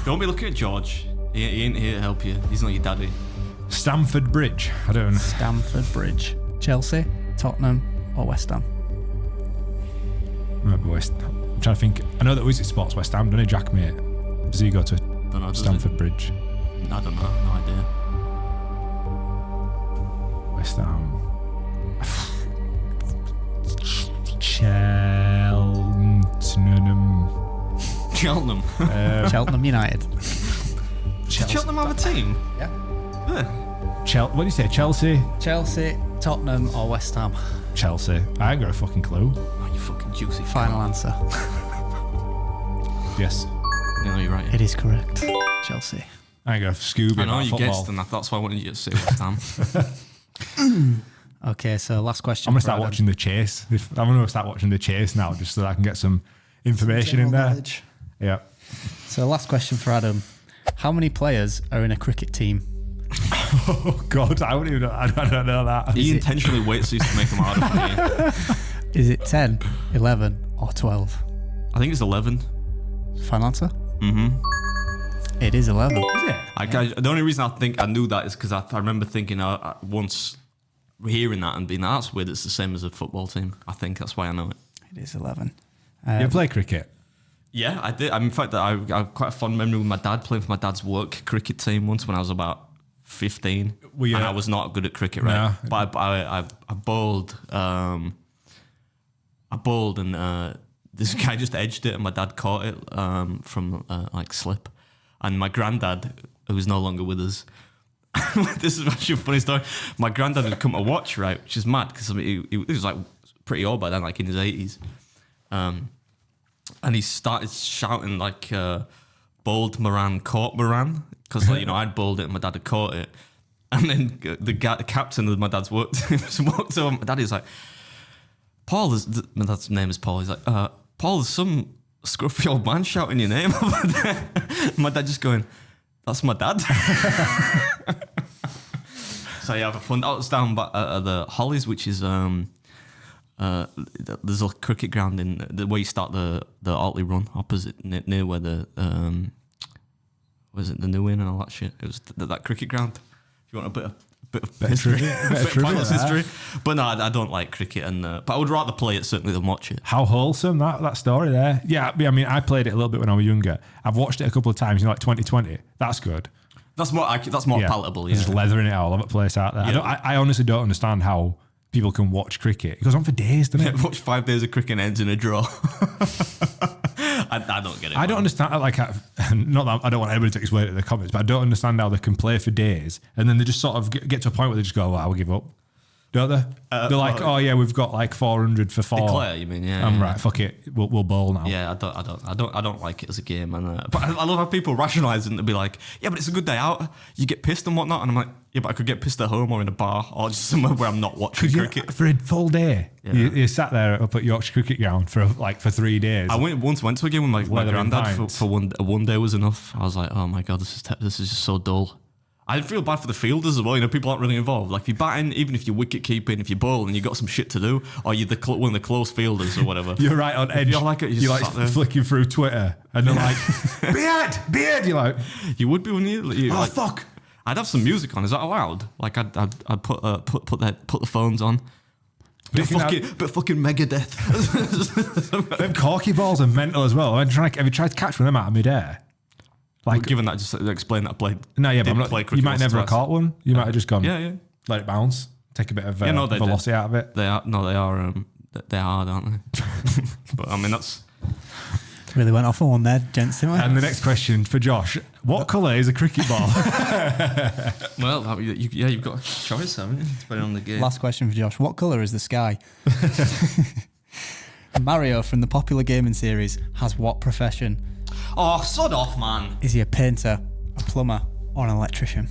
Speaker 2: Don't be looking at George. He ain't here to help you. He's not your daddy.
Speaker 3: Stamford Bridge. I don't know.
Speaker 1: Stamford Bridge. Chelsea, Tottenham, or West Ham?
Speaker 3: Might be West. I'm trying to think. I know that was it Sports West Ham, don't it, Jack, mate? Does he go to
Speaker 2: Don't know. does
Speaker 3: Stamford Bridge?
Speaker 2: it? I don't know. No idea.
Speaker 3: West Ham. Cheltenham.
Speaker 2: Cheltenham.
Speaker 1: Cheltenham United.
Speaker 2: Does Cheltenham have a team?
Speaker 1: Yeah.
Speaker 3: What do you say? Chelsea?
Speaker 1: Chelsea, Tottenham, or West Ham?
Speaker 3: Chelsea. I ain't got a fucking clue.
Speaker 2: Oh, you fucking juicy.
Speaker 1: Final answer.
Speaker 3: Yes.
Speaker 2: No, you're right.
Speaker 1: It is correct. Chelsea.
Speaker 3: I ain't got a Scooby.
Speaker 2: I know
Speaker 3: about
Speaker 2: you
Speaker 3: football.
Speaker 2: guessed, and that's why I wanted you to say West Ham.
Speaker 1: Okay, so last question.
Speaker 3: I'm gonna
Speaker 1: for
Speaker 3: start
Speaker 1: Adam.
Speaker 3: watching The Chase. I'm gonna start watching The Chase now, just so that I can get some information in there. Yeah.
Speaker 1: So last question for Adam. How many players are in a cricket team?
Speaker 3: Oh God, I don't know that.
Speaker 2: He intentionally waits for you to make them harder for me.
Speaker 1: Is it 10, 11, or 12?
Speaker 2: I think it's 11.
Speaker 1: Final answer?
Speaker 2: Mm-hmm.
Speaker 1: It is 11.
Speaker 3: Is it?
Speaker 2: The only reason I think I knew that is because I remember thinking once hearing that and being like, that's weird. It's the same as a football team. I think that's why I know it.
Speaker 1: It is 11.
Speaker 3: You play cricket?
Speaker 2: Yeah, I did. I mean, in fact, I have quite a fond memory with my dad playing for my dad's work cricket team once when I was about 15.
Speaker 3: Were you-
Speaker 2: And I was not good at cricket, right?
Speaker 3: No.
Speaker 2: But I bowled. I bowled and this guy just edged it and my dad caught it from like slip. And my granddad, who's no longer with us, this is actually a funny story. My granddad had come to watch, right, which is mad because I mean, he was like pretty old by then, like in his 80s. And he started shouting like bowled Moran, caught Moran, because like, I'd bowled it and my dad had caught it. And then the captain of my dad's work walked over. My daddy's like, Paul, my dad's name is Paul. He's like, Paul, there's some scruffy old man shouting your name over there. My dad just going, that's my dad. So yeah, have fun. I was down by the Hollies, which is there's a cricket ground in the where you start the Otley Run opposite near where the was it the New Inn and all that shit. It was that cricket ground. If you want a bit of history, pointless history. But no, I don't like cricket, and but I would rather play it certainly than watch it.
Speaker 3: How wholesome that story there. Yeah, I mean, I played it a little bit when I was younger. I've watched it a couple of times, like 2020. That's good.
Speaker 2: That's more palatable. Yeah.
Speaker 3: There's just leathering it all over the place out there.
Speaker 2: Yeah.
Speaker 3: I honestly don't understand how people can watch cricket. It goes on for days, doesn't it?
Speaker 2: Watch 5 days of cricket and ends in a draw. I don't get it.
Speaker 3: I don't understand. Like, not that I don't want anybody to explain it in the comments, but I don't understand how they can play for days and then they just sort of get to a point where they just go, "Well, I will give up." Don't they? They're like, "Oh yeah, we've got like 400 for 4."
Speaker 2: Declare, you mean? Yeah.
Speaker 3: I'm
Speaker 2: yeah.
Speaker 3: right. Fuck it. We'll bowl now.
Speaker 2: Yeah, I don't like it as a game, and but I love how people rationalise it to be like, yeah, but it's a good day out. You get pissed and whatnot, and I'm like, yeah, but I could get pissed at home or in a bar or just somewhere where I'm not watching cricket
Speaker 3: for a full day.
Speaker 2: Yeah.
Speaker 3: You sat there up at Yorkshire Cricket Ground for 3 days.
Speaker 2: I went to a game with my granddad for one day was enough. I was like, oh my god, this is just so dull. I feel bad for the fielders as well. You know, people aren't really involved. Like if you're batting, even if you're wicket keeping, if you're bowling, you got some shit to do, or you're one of the close fielders or whatever.
Speaker 3: You're right on edge.
Speaker 2: You're like
Speaker 3: flicking through Twitter, and they're like, beard. You're like,
Speaker 2: you would be when you.
Speaker 3: Oh
Speaker 2: like,
Speaker 3: fuck!
Speaker 2: I'd have some music on. Is that allowed? Like I'd put the phones on. But fucking Megadeth.
Speaker 3: Them corky balls are mental as well. Have you tried to catch one of them out of midair?
Speaker 2: Like, given that, just explain that I played.
Speaker 3: No, yeah, but I'm not, you might never have caught one. You might have just gone.
Speaker 2: Yeah.
Speaker 3: Let it bounce. Take a bit of velocity out of it.
Speaker 2: They are hard, aren't they? But I mean, that's
Speaker 1: really went off on one there, gents, didn't we?
Speaker 3: And the next question for Josh: what colour is a cricket ball?
Speaker 2: Well, you've got a choice, haven't you? Depending on the game.
Speaker 1: Last question for Josh: what colour is the sky? Mario from the popular gaming series has what profession?
Speaker 2: Oh, sod off, man.
Speaker 1: Is he a painter, a plumber, or an electrician?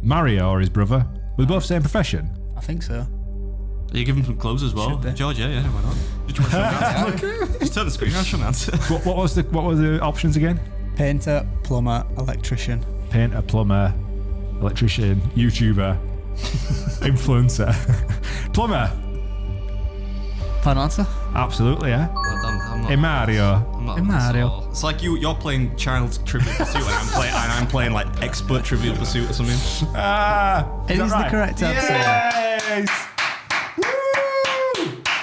Speaker 3: Mario or his brother? Were they both same profession?
Speaker 1: I think so.
Speaker 2: Are you giving some clues as well? George, yeah, why not? Just turn the screen on, shouldn't answer.
Speaker 3: What were the options again?
Speaker 1: Painter, plumber, electrician.
Speaker 3: Painter, plumber, electrician, YouTuber, influencer. Plumber.
Speaker 1: Final answer?
Speaker 3: Absolutely, yeah.
Speaker 2: I'm not,
Speaker 3: in Mario.
Speaker 2: I'm not
Speaker 1: In Mario.
Speaker 2: It's like you're playing Child Trivial Pursuit and I'm playing like Expert Trivial Pursuit or something.
Speaker 1: It is the correct answer.
Speaker 3: Yes! Woo!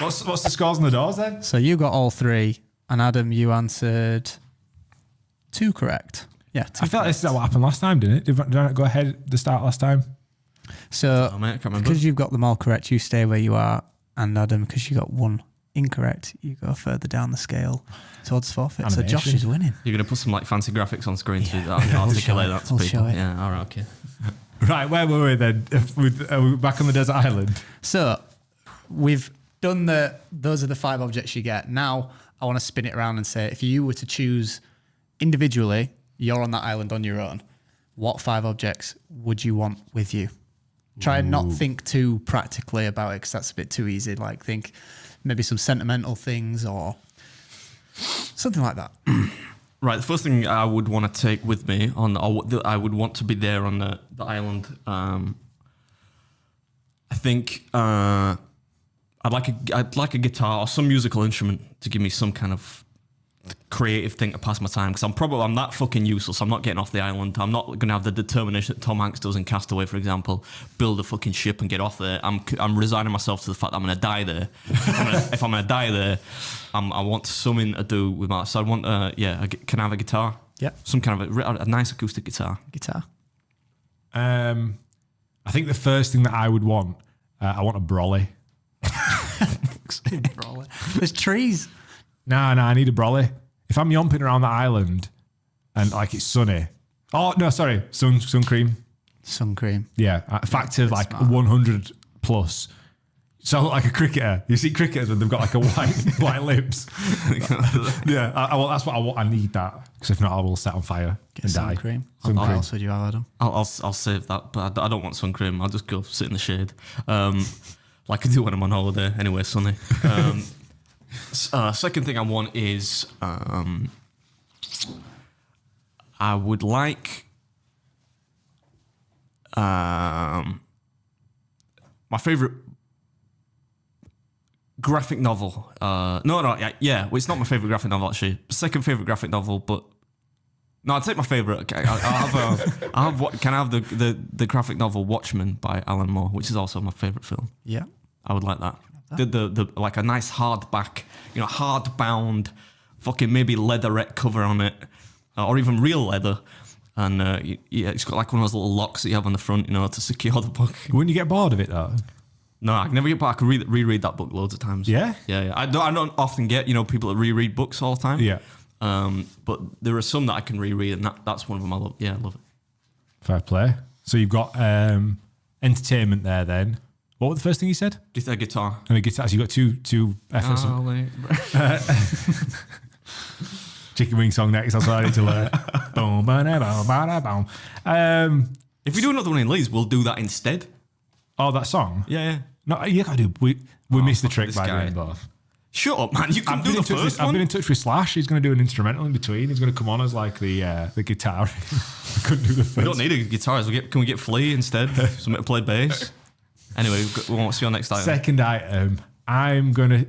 Speaker 3: What's the scores on the doors then?
Speaker 1: So you got all 3, and Adam, you answered 2 correct. Yeah, 2
Speaker 3: I feel like this is what happened last time, didn't it? Did I not go ahead at the start last time?
Speaker 1: So
Speaker 2: mate, I can't remember.
Speaker 1: because you've got them all correct, you stay where you are, and Adam, because you got 1 incorrect, you go further down the scale towards forfeit.
Speaker 3: Animation.
Speaker 1: So Josh is winning.
Speaker 2: You're going to put some like fancy graphics on screen to articulate that to
Speaker 1: We'll
Speaker 2: people.
Speaker 1: show it.
Speaker 2: Yeah, all right, okay.
Speaker 3: Right, where were we then? Are we back on the desert island?
Speaker 1: So we've done those are the 5 objects you get. Now I want to spin it around and say, if you were to choose individually, you're on that island on your own, what 5 objects would you want with you? Try and not think too practically about it, because that's a bit too easy. Like think maybe some sentimental things or something like that.
Speaker 2: Right, the first thing I would want to take with me I would want to be there on the island. I think I'd like a guitar or some musical instrument to give me some kind of creative thing to pass my time, because I'm that fucking useless. I'm not getting off the island. I'm not going to have the determination that Tom Hanks does in Castaway, for example, build a fucking ship and get off there. I'm resigning myself to the fact that I'm going to die there. If I'm going to die there, I want something to do with my. So I want can I have a guitar?
Speaker 1: Yeah,
Speaker 2: some kind of a nice acoustic guitar.
Speaker 3: I think the first thing that I would want, I want a brolly.
Speaker 1: There's trees.
Speaker 3: No, I need a brolly. If I'm yomping around the island and like it's sunny. Oh, no, sorry. Sun cream.
Speaker 1: Sun cream.
Speaker 3: Yeah. Factor like smart. 100 plus. So I look like a cricketer. You see cricketers when they've got like a white lips. Yeah. That's what I want. I need that. Because if not, I will set on fire and die.
Speaker 1: Sun cream.
Speaker 3: Sun
Speaker 1: What
Speaker 3: cream.
Speaker 1: else would you have, Adam?
Speaker 2: I'll save that, but I don't want sun cream. I'll just go sit in the shade. Like I do when I'm on holiday. Anyway, sunny. Second thing I want is I would like my favorite graphic novel. Well, it's not my favorite graphic novel actually. Second favorite graphic novel, but no, I'll take my favorite. Okay, can I have the graphic novel Watchmen by Alan Moore, which is also my favorite film.
Speaker 1: Yeah.
Speaker 2: I would like that. The like a nice hardback, hardbound, fucking maybe leatherette cover on it, or even real leather, And yeah, it's got like one of those little locks that you have on the front, to secure the book.
Speaker 3: Wouldn't you get bored of it though?
Speaker 2: No, I can never get back. I can reread that book loads of times.
Speaker 3: Yeah?
Speaker 2: Yeah. I don't often get, people that reread books all the time.
Speaker 3: Yeah.
Speaker 2: But there are some that I can reread, and that's one of them. I love it.
Speaker 3: Fair play. So you've got entertainment there then. What was the first thing you said?
Speaker 2: Guitar.
Speaker 3: And a guitar. So you've got two efforts. Chicken wing song next. That's what I need to learn. Boom, boom.
Speaker 2: If we do another one in Leeds, we'll do that instead.
Speaker 3: Oh, that song?
Speaker 2: Yeah.
Speaker 3: No, yeah, I do. We missed the trick by doing both.
Speaker 2: Shut up, man. You can do the first one.
Speaker 3: I've been in touch with Slash. He's going to do an instrumental in between. He's going to come on as like the guitar. I couldn't do the first.
Speaker 2: We don't need a guitar. Can we get Flea instead? Somebody to play bass. Anyway, what's your next item?
Speaker 3: Second item. I'm going to...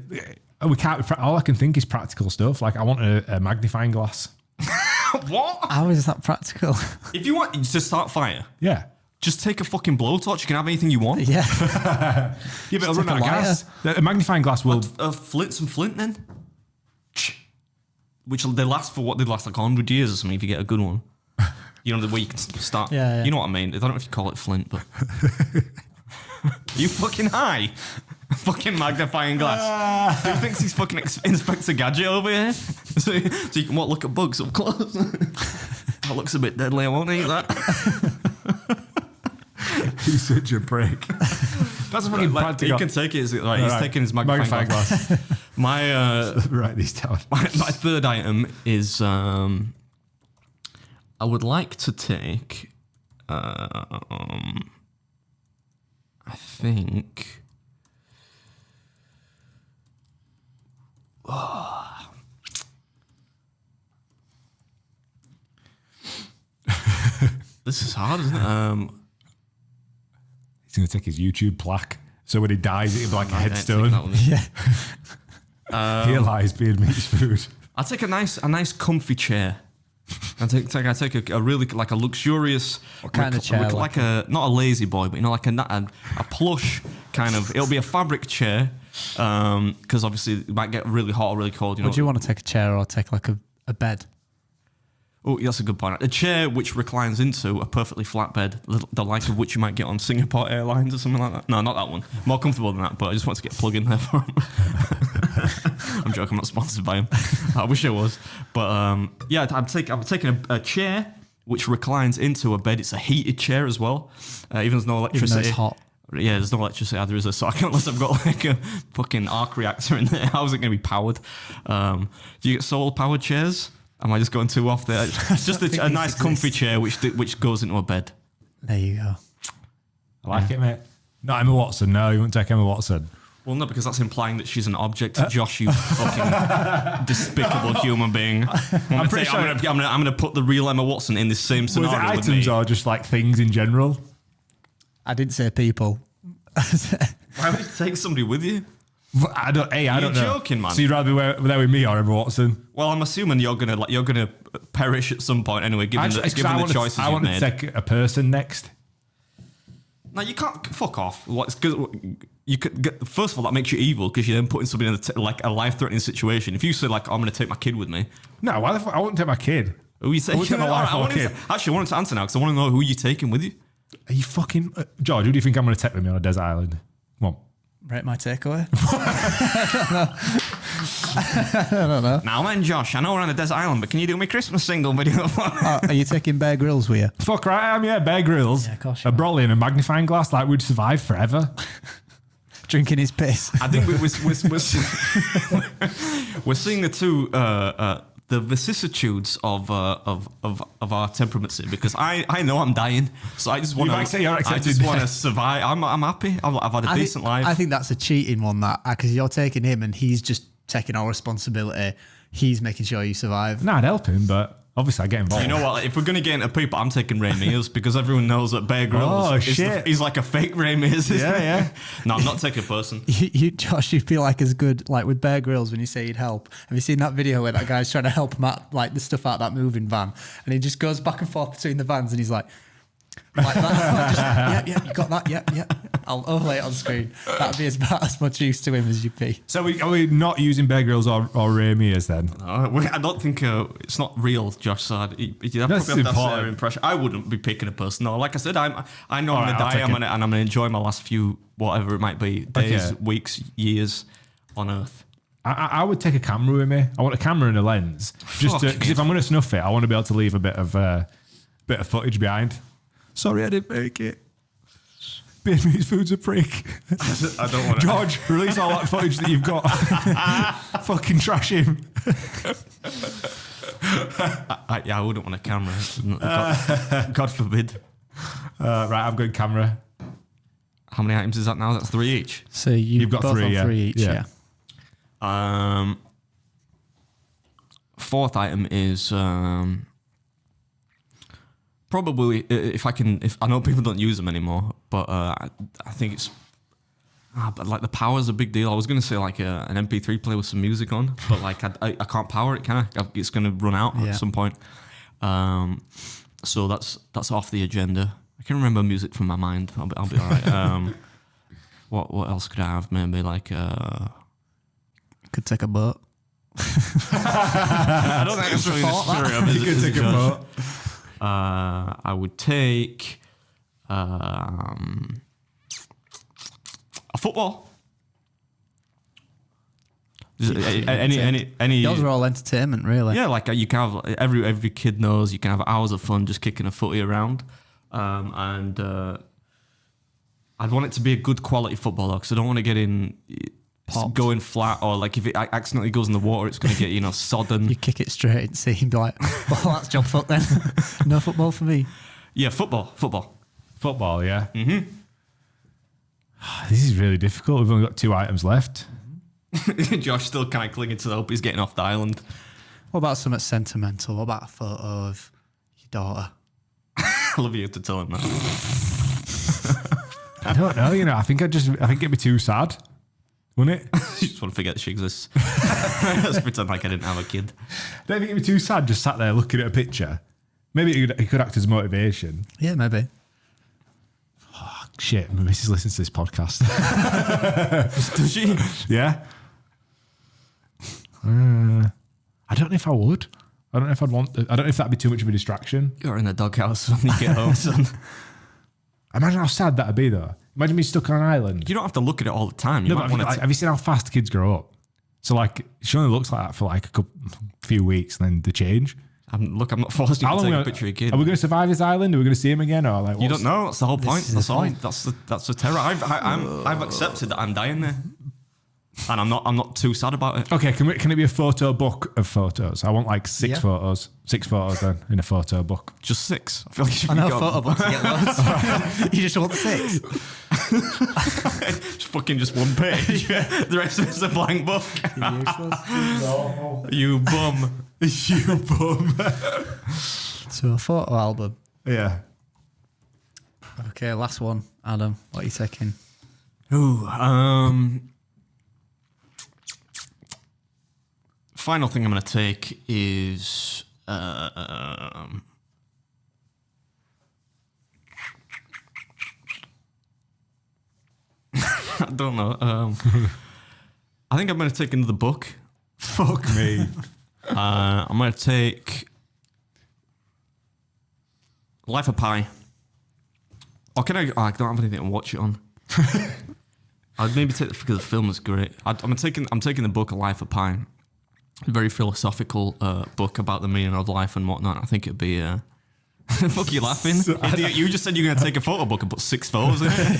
Speaker 3: We can't... All I can think is practical stuff. Like I want a magnifying glass.
Speaker 2: What?
Speaker 1: How is that practical?
Speaker 2: If you want to start fire...
Speaker 3: Yeah.
Speaker 2: Just take a fucking blowtorch. You can have anything you want.
Speaker 1: Yeah.
Speaker 3: Yeah, but it'll run out of gas. A magnifying glass will...
Speaker 2: Some flint then. Which they last for what? They last like 100 years or something if you get a good one. The way you can start.
Speaker 1: Yeah.
Speaker 2: You know what I mean? I don't know if you call it flint, but... You fucking high. Fucking magnifying glass. Who thinks he's fucking Inspector Gadget over here? so you can look at bugs up close. That looks a bit deadly. I won't eat that.
Speaker 3: He's such a prick. That's a fucking practical.
Speaker 2: You can take it. He's taking his magnifying glass. My
Speaker 3: write these down.
Speaker 2: My third item is I would like to take I think this is hard, isn't it?
Speaker 3: He's going to take his YouTube plaque. So when he dies, it'll be like a headstone.
Speaker 1: Yeah.
Speaker 3: Here lies being meat's food.
Speaker 2: I'll take a nice comfy chair. I take a really like a luxurious.
Speaker 1: What kind of chair?
Speaker 2: Like a not a lazy boy, but like a plush kind of. It'll be a fabric chair, because obviously it might get really hot or really cold.
Speaker 1: Would you want to take a chair or take like a bed?
Speaker 2: Oh, that's a good point. A chair which reclines into a perfectly flat bed, the like of which you might get on Singapore Airlines or something like that. No, not that one. More comfortable than that, but I just want to get a plug in there for him. I'm joking, I'm not sponsored by him. I wish I was. But I'm taking a chair which reclines into a bed. It's a heated chair as well, even though there's no electricity.
Speaker 1: Even though it's hot.
Speaker 2: Yeah, there's no electricity either, is there? So I can't, unless I've got like a fucking arc reactor in there. How's it going to be powered? Do you get solar powered chairs? Am I just going too off there? Just a nice comfy chair which goes into a bed.
Speaker 1: There you go.
Speaker 3: I like it, mate. Not Emma Watson. No, you won't take Emma Watson.
Speaker 2: Well, no, because that's implying that she's an object. Josh, you fucking despicable human being. I'm going to put the real Emma Watson in this same scenario
Speaker 3: Was it
Speaker 2: with me.
Speaker 3: items or just like things in general?
Speaker 1: I didn't say people.
Speaker 2: Why would you take somebody with you?
Speaker 3: I don't know.
Speaker 2: You're joking, man.
Speaker 3: So you'd rather be there with me or Emma Watson?
Speaker 2: Well, I'm assuming you're gonna perish at some point anyway, given the choices
Speaker 3: I
Speaker 2: you've
Speaker 3: want
Speaker 2: made.
Speaker 3: to take a person next.
Speaker 2: No, you can't. Fuck off. You could get, first of all, that makes you evil because you're then putting somebody in like a life-threatening situation. If you say like, I'm going to take my kid with me.
Speaker 3: No, why the fuck? I wouldn't take my kid.
Speaker 2: Who you say?
Speaker 3: I wouldn't take my wife or kid.
Speaker 2: Actually, I wanted to answer now because I want to know who you're taking with you.
Speaker 3: Are you fucking George? Who do you think I'm going to take with me on a desert island? Come on.
Speaker 1: Rate my takeaway. I don't know.
Speaker 2: Now then, Josh, I know we're on a desert island, but can you do me Christmas single video?
Speaker 1: Are you taking Bear Grylls with you?
Speaker 3: Fuck right, I am. Yeah, Bear Grylls.
Speaker 1: Yeah, of course you
Speaker 3: a
Speaker 1: are.
Speaker 3: brolly and a magnifying glass, like we'd survive forever.
Speaker 1: Drinking his piss.
Speaker 2: I think we're seeing the two the vicissitudes of our temperaments here, because I know I'm dying, so I just want to survive. I'm happy. I've had a decent life.
Speaker 1: I think that's a cheating one, that because you're taking him and he's just taking all responsibility. He's making sure you survive.
Speaker 3: No, I'd help him, but obviously I get involved.
Speaker 2: You know what? If we're going to get into people, I'm taking Ray Mears because everyone knows that Bear Grylls he's like a fake Ray Mears.
Speaker 3: Yeah.
Speaker 2: No, I'm not taking a person.
Speaker 1: Josh, you feel like as good like with Bear Grylls when you say he'd help. Have you seen that video where that guy's trying to help him out, like the stuff out of that moving van, and he just goes back and forth between the vans and he's like that. Yeah, you got that. Yeah. I'll overlay it on screen. That'd be about as much use to him as you'd be.
Speaker 3: So are we not using Bear Grylls or Ramiers then?
Speaker 2: I don't think it's not real, Josh. So you'd probably have to have an impression. I wouldn't be picking a person. No, like I said, I know I'm going to die, and I'm going to enjoy my last few, whatever it might be, days, weeks, years on Earth.
Speaker 3: I would take a camera with me. I want a camera and a lens, just because if I'm going to snuff it, I want to be able to leave a bit of footage behind. Sorry, I didn't make it. Vietnamese food's a prick.
Speaker 2: I don't want to.
Speaker 3: George, release all that footage that you've got. Fucking trash him.
Speaker 2: I wouldn't want a camera. God forbid.
Speaker 3: Right, I'm going camera.
Speaker 2: How many items is that now? That's 3 each.
Speaker 1: So you've got both 3, on 3 each, yeah.
Speaker 2: Fourth item is probably if I know people don't use them anymore, but I think it's but like the power's a big deal. I was gonna say like an MP3 player with some music on, but like I can't power it, can I? It's gonna run out at some point. So that's off the agenda. I can remember music from my mind. I'll be all right. What else could I have? Maybe like
Speaker 1: could take a boat.
Speaker 2: I don't think it's really necessary.
Speaker 3: You could take a boat.
Speaker 2: I would take a football. Any
Speaker 1: Those are all entertainment, really.
Speaker 2: Yeah, like you can have every kid knows you can have hours of fun just kicking a footy around, and I'd want it to be a good quality football because I don't want to get in. Going flat, or like if it accidentally goes in the water, it's going to get sodden.
Speaker 1: You kick it straight and see him be like, well, that's job fuck then. No football for me.
Speaker 2: Yeah, football,
Speaker 3: yeah. Mm-hmm. This is really difficult. We've only got 2 items left.
Speaker 2: Josh still kind of clinging to the hope he's getting off the island.
Speaker 1: What about something sentimental? What about a photo of your daughter?
Speaker 2: I love you to tell him that.
Speaker 3: I don't know. I think it'd be too sad. Wouldn't it?
Speaker 2: You just want to forget she exists. Let's pretend like I didn't have a kid.
Speaker 3: Don't think it'd be too sad just sat there looking at a picture. Maybe it could act as motivation.
Speaker 1: Yeah, maybe.
Speaker 3: Oh, shit, my missus listens to this podcast.
Speaker 2: Does she?
Speaker 3: Yeah. I don't know if I would. I don't know if I'd want. I don't know if that'd be too much of a distraction.
Speaker 2: You're in the doghouse when you get home, son.
Speaker 3: Imagine how sad that'd be, though. Imagine me stuck on an island.
Speaker 2: You don't have to look at it all the time. You might
Speaker 3: want to. Have you seen how fast kids grow up? So, like, she only looks like that for like a few weeks, and then they change.
Speaker 2: I'm not forced you to take a picture of your kid.
Speaker 3: Are we going to survive this island? Are we going to see him again, or like?
Speaker 2: You don't know. That's the whole point. That's all. That's the terror. I've accepted that I'm dying there, and I'm not too sad about it.
Speaker 3: Okay, can it be a photo book of photos? I want like 6 photos. 6 photos then in a photo book.
Speaker 2: Just 6. I feel like you should
Speaker 1: I know a photo book to get loads. You just want 6.
Speaker 2: Just one page. The rest of it's a blank book. You bum. You bum.
Speaker 1: So a photo album.
Speaker 3: Yeah.
Speaker 1: Okay, last one. Adam, what are you taking?
Speaker 2: Final thing I'm going to take is I don't know. I think I'm going to take another book.
Speaker 3: Fuck me.
Speaker 2: I'm going to take Life of Pi. Or can I? Oh, I don't have anything to watch it on. I'd maybe take it because the film is great. I'm taking the book Life of Pi. A very philosophical book about the meaning of life and whatnot. I think it'd be. Fuck you laughing? You just said you're going to take a photo book and put 6 photos in it.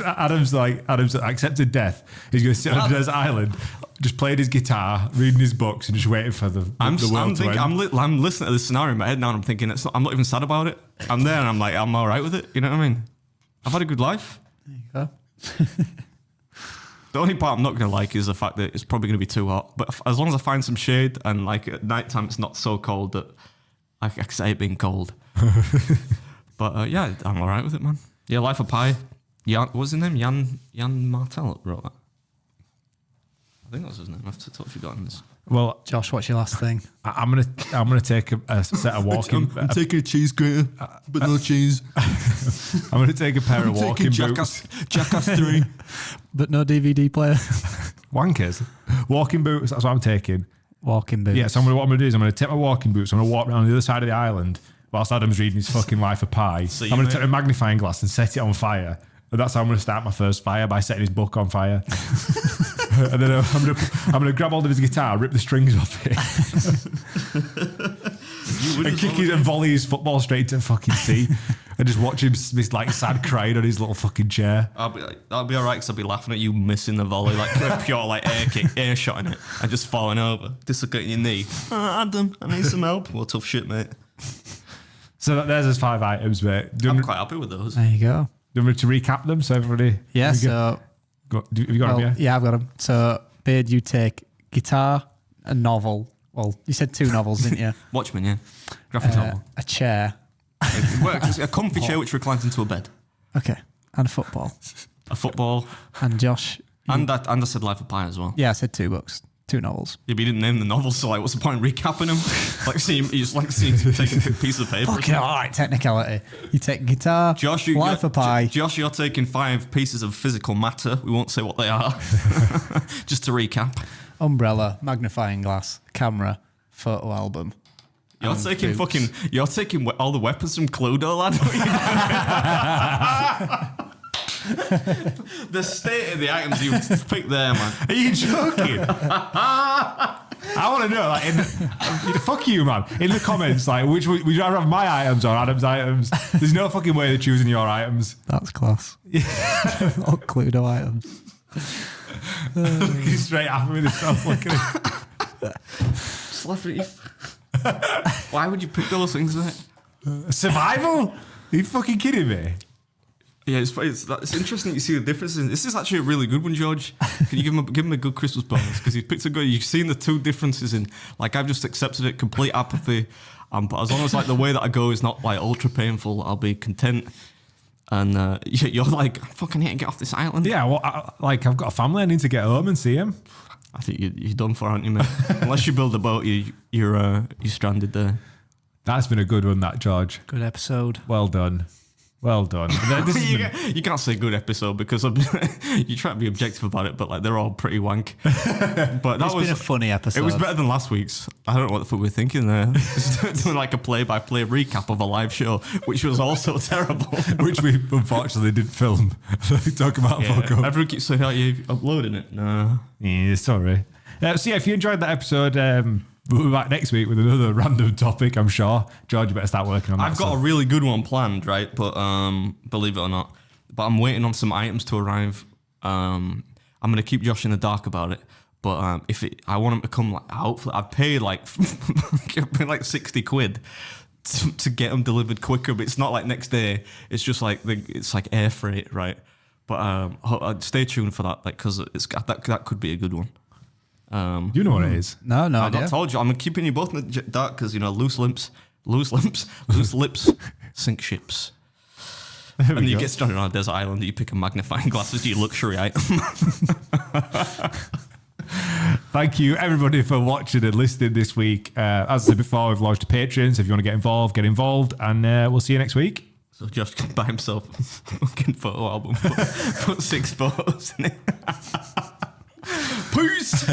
Speaker 3: Adam's accepted death. He's going to sit on a desert island, just playing his guitar, reading his books, and just waiting for the world to end.
Speaker 2: I'm listening to this scenario in my head now, and I'm thinking I'm not even sad about it. I'm there, and I'm like, I'm all right with it. You know what I mean? I've had a good life.
Speaker 1: There you go.
Speaker 2: The only part I'm not going to like is the fact that it's probably going to be too hot. But as long as I find some shade and like at night time it's not so cold that I can say it being cold. But yeah, I'm all right with it, man. Yeah, Life of Pi. What was his name? Jan Martel wrote that. I think that was his name. I've totally forgotten this.
Speaker 3: Well,
Speaker 1: Josh, what's your last thing?
Speaker 3: I'm gonna take a set of walking.
Speaker 2: I'm taking a cheese grater, but no cheese.
Speaker 3: I'm gonna take a pair of walking boots.
Speaker 2: Jackass 3.
Speaker 1: But no DVD player.
Speaker 3: Wankers. Walking boots. That's what I'm taking.
Speaker 1: Walking boots.
Speaker 3: Yeah. So what I'm gonna do is I'm gonna take my walking boots. I'm gonna walk around the other side of the island whilst Adam's reading his fucking Life of Pi.
Speaker 2: So
Speaker 3: I'm gonna take a magnifying glass and set it on fire. And that's how I'm going to start my first fire, by setting his book on fire. And then I'm going to grab hold of his guitar, rip the strings off it, and kick his and volley his football straight into fucking sea, and just watch him like sad crying on his little fucking chair.
Speaker 2: I'll be all right because I'll be laughing at you missing the volley, like pure like air shotting it, and just falling over, dislocating your knee. Adam, I need some help. Well, tough shit, mate.
Speaker 3: So there's his 5 items, mate.
Speaker 2: I'm quite happy with those.
Speaker 1: There you go.
Speaker 3: Do you want me to recap them so everybody?
Speaker 1: Yeah, so...
Speaker 3: Have you got them,
Speaker 1: yeah, I've got them. So, Beard, you take guitar, a novel. Well, you said 2 novels, didn't you?
Speaker 2: Watchmen, yeah. Graphic novel.
Speaker 1: A chair.
Speaker 2: It works. It's a comfy chair which reclines into a bed.
Speaker 1: Okay. And a football.
Speaker 2: A football.
Speaker 1: And Josh...
Speaker 2: And I said Life of Pi as well.
Speaker 1: Yeah, I said 2 books. 2 novels.
Speaker 2: Yeah, but you didn't name the novels, so like, what's the point in recapping them? You just seeing him take a piece of paper.
Speaker 1: Fucking alright, technicality. You take guitar, Life of Pi.
Speaker 2: Josh, you're taking 5 pieces of physical matter. We won't say what they are. Just to recap.
Speaker 1: Umbrella, magnifying glass, camera, photo album.
Speaker 2: You're taking all the weapons from Cluedo, lad. The state of the items you picked there, man.
Speaker 3: Are you joking? I want to know, like, fuck you, man. In the comments, like, would you rather have my items or Adam's items? There's no fucking way they're choosing your items.
Speaker 1: That's class. All Cluedo items.
Speaker 3: He's straight after with himself looking
Speaker 2: at Why would you pick those things, mate?
Speaker 3: Survival? Are you fucking kidding me?
Speaker 2: Yeah, it's interesting you see the differences. This is actually a really good one, George. Can you give him a good Christmas bonus? Because he's picked a good... You've seen the 2 differences in... Like, I've just accepted it, complete apathy. But as long as, like, the way that I go is not, like, ultra painful, I'll be content. And you're like, I fucking hate to get off this island.
Speaker 3: Yeah, well, I've got a family. I need to get home and see him.
Speaker 2: I think you're done for, aren't you, mate? Unless you build a boat, you're stranded there.
Speaker 3: That's been a good one, that, George.
Speaker 1: Good episode.
Speaker 3: Well done. Well done.
Speaker 2: You can't say good episode because you try to be objective about it, but like they're all pretty wank. But
Speaker 1: It's been a funny episode.
Speaker 2: It was better than last week's. I don't know what the fuck we were thinking there. Just doing like a play-by-play recap of a live show, which was also terrible.
Speaker 3: Which we unfortunately didn't film. Talk about fuck up.
Speaker 2: Everyone keeps saying, "Are you uploading it?" No.
Speaker 3: Yeah, sorry. So yeah, if you enjoyed that episode, we'll be back next week with another random topic, I'm sure. George, you better start working on that.
Speaker 2: I've got a really good one planned, right? But believe it or not, I'm waiting on some items to arrive. I'm going to keep Josh in the dark about it. But I want him to come, like, hopefully, I've paid like 60 quid to get them delivered quicker. But it's not like next day. It's just like it's like air freight, right? But stay tuned for that, like, because that could be a good one.
Speaker 3: You know what it is.
Speaker 1: No,
Speaker 2: I told you. I'm keeping you both in the dark because, loose lips, sink ships. And you get stranded on a desert island, you pick a magnifying glass as your luxury item.
Speaker 3: Thank you, everybody, for watching and listening this week. As I said before, we've launched a Patreon, so if you want to get involved, and we'll see you next week.
Speaker 2: So Josh can buy himself a fucking photo album, put 6 photos in it. Peace!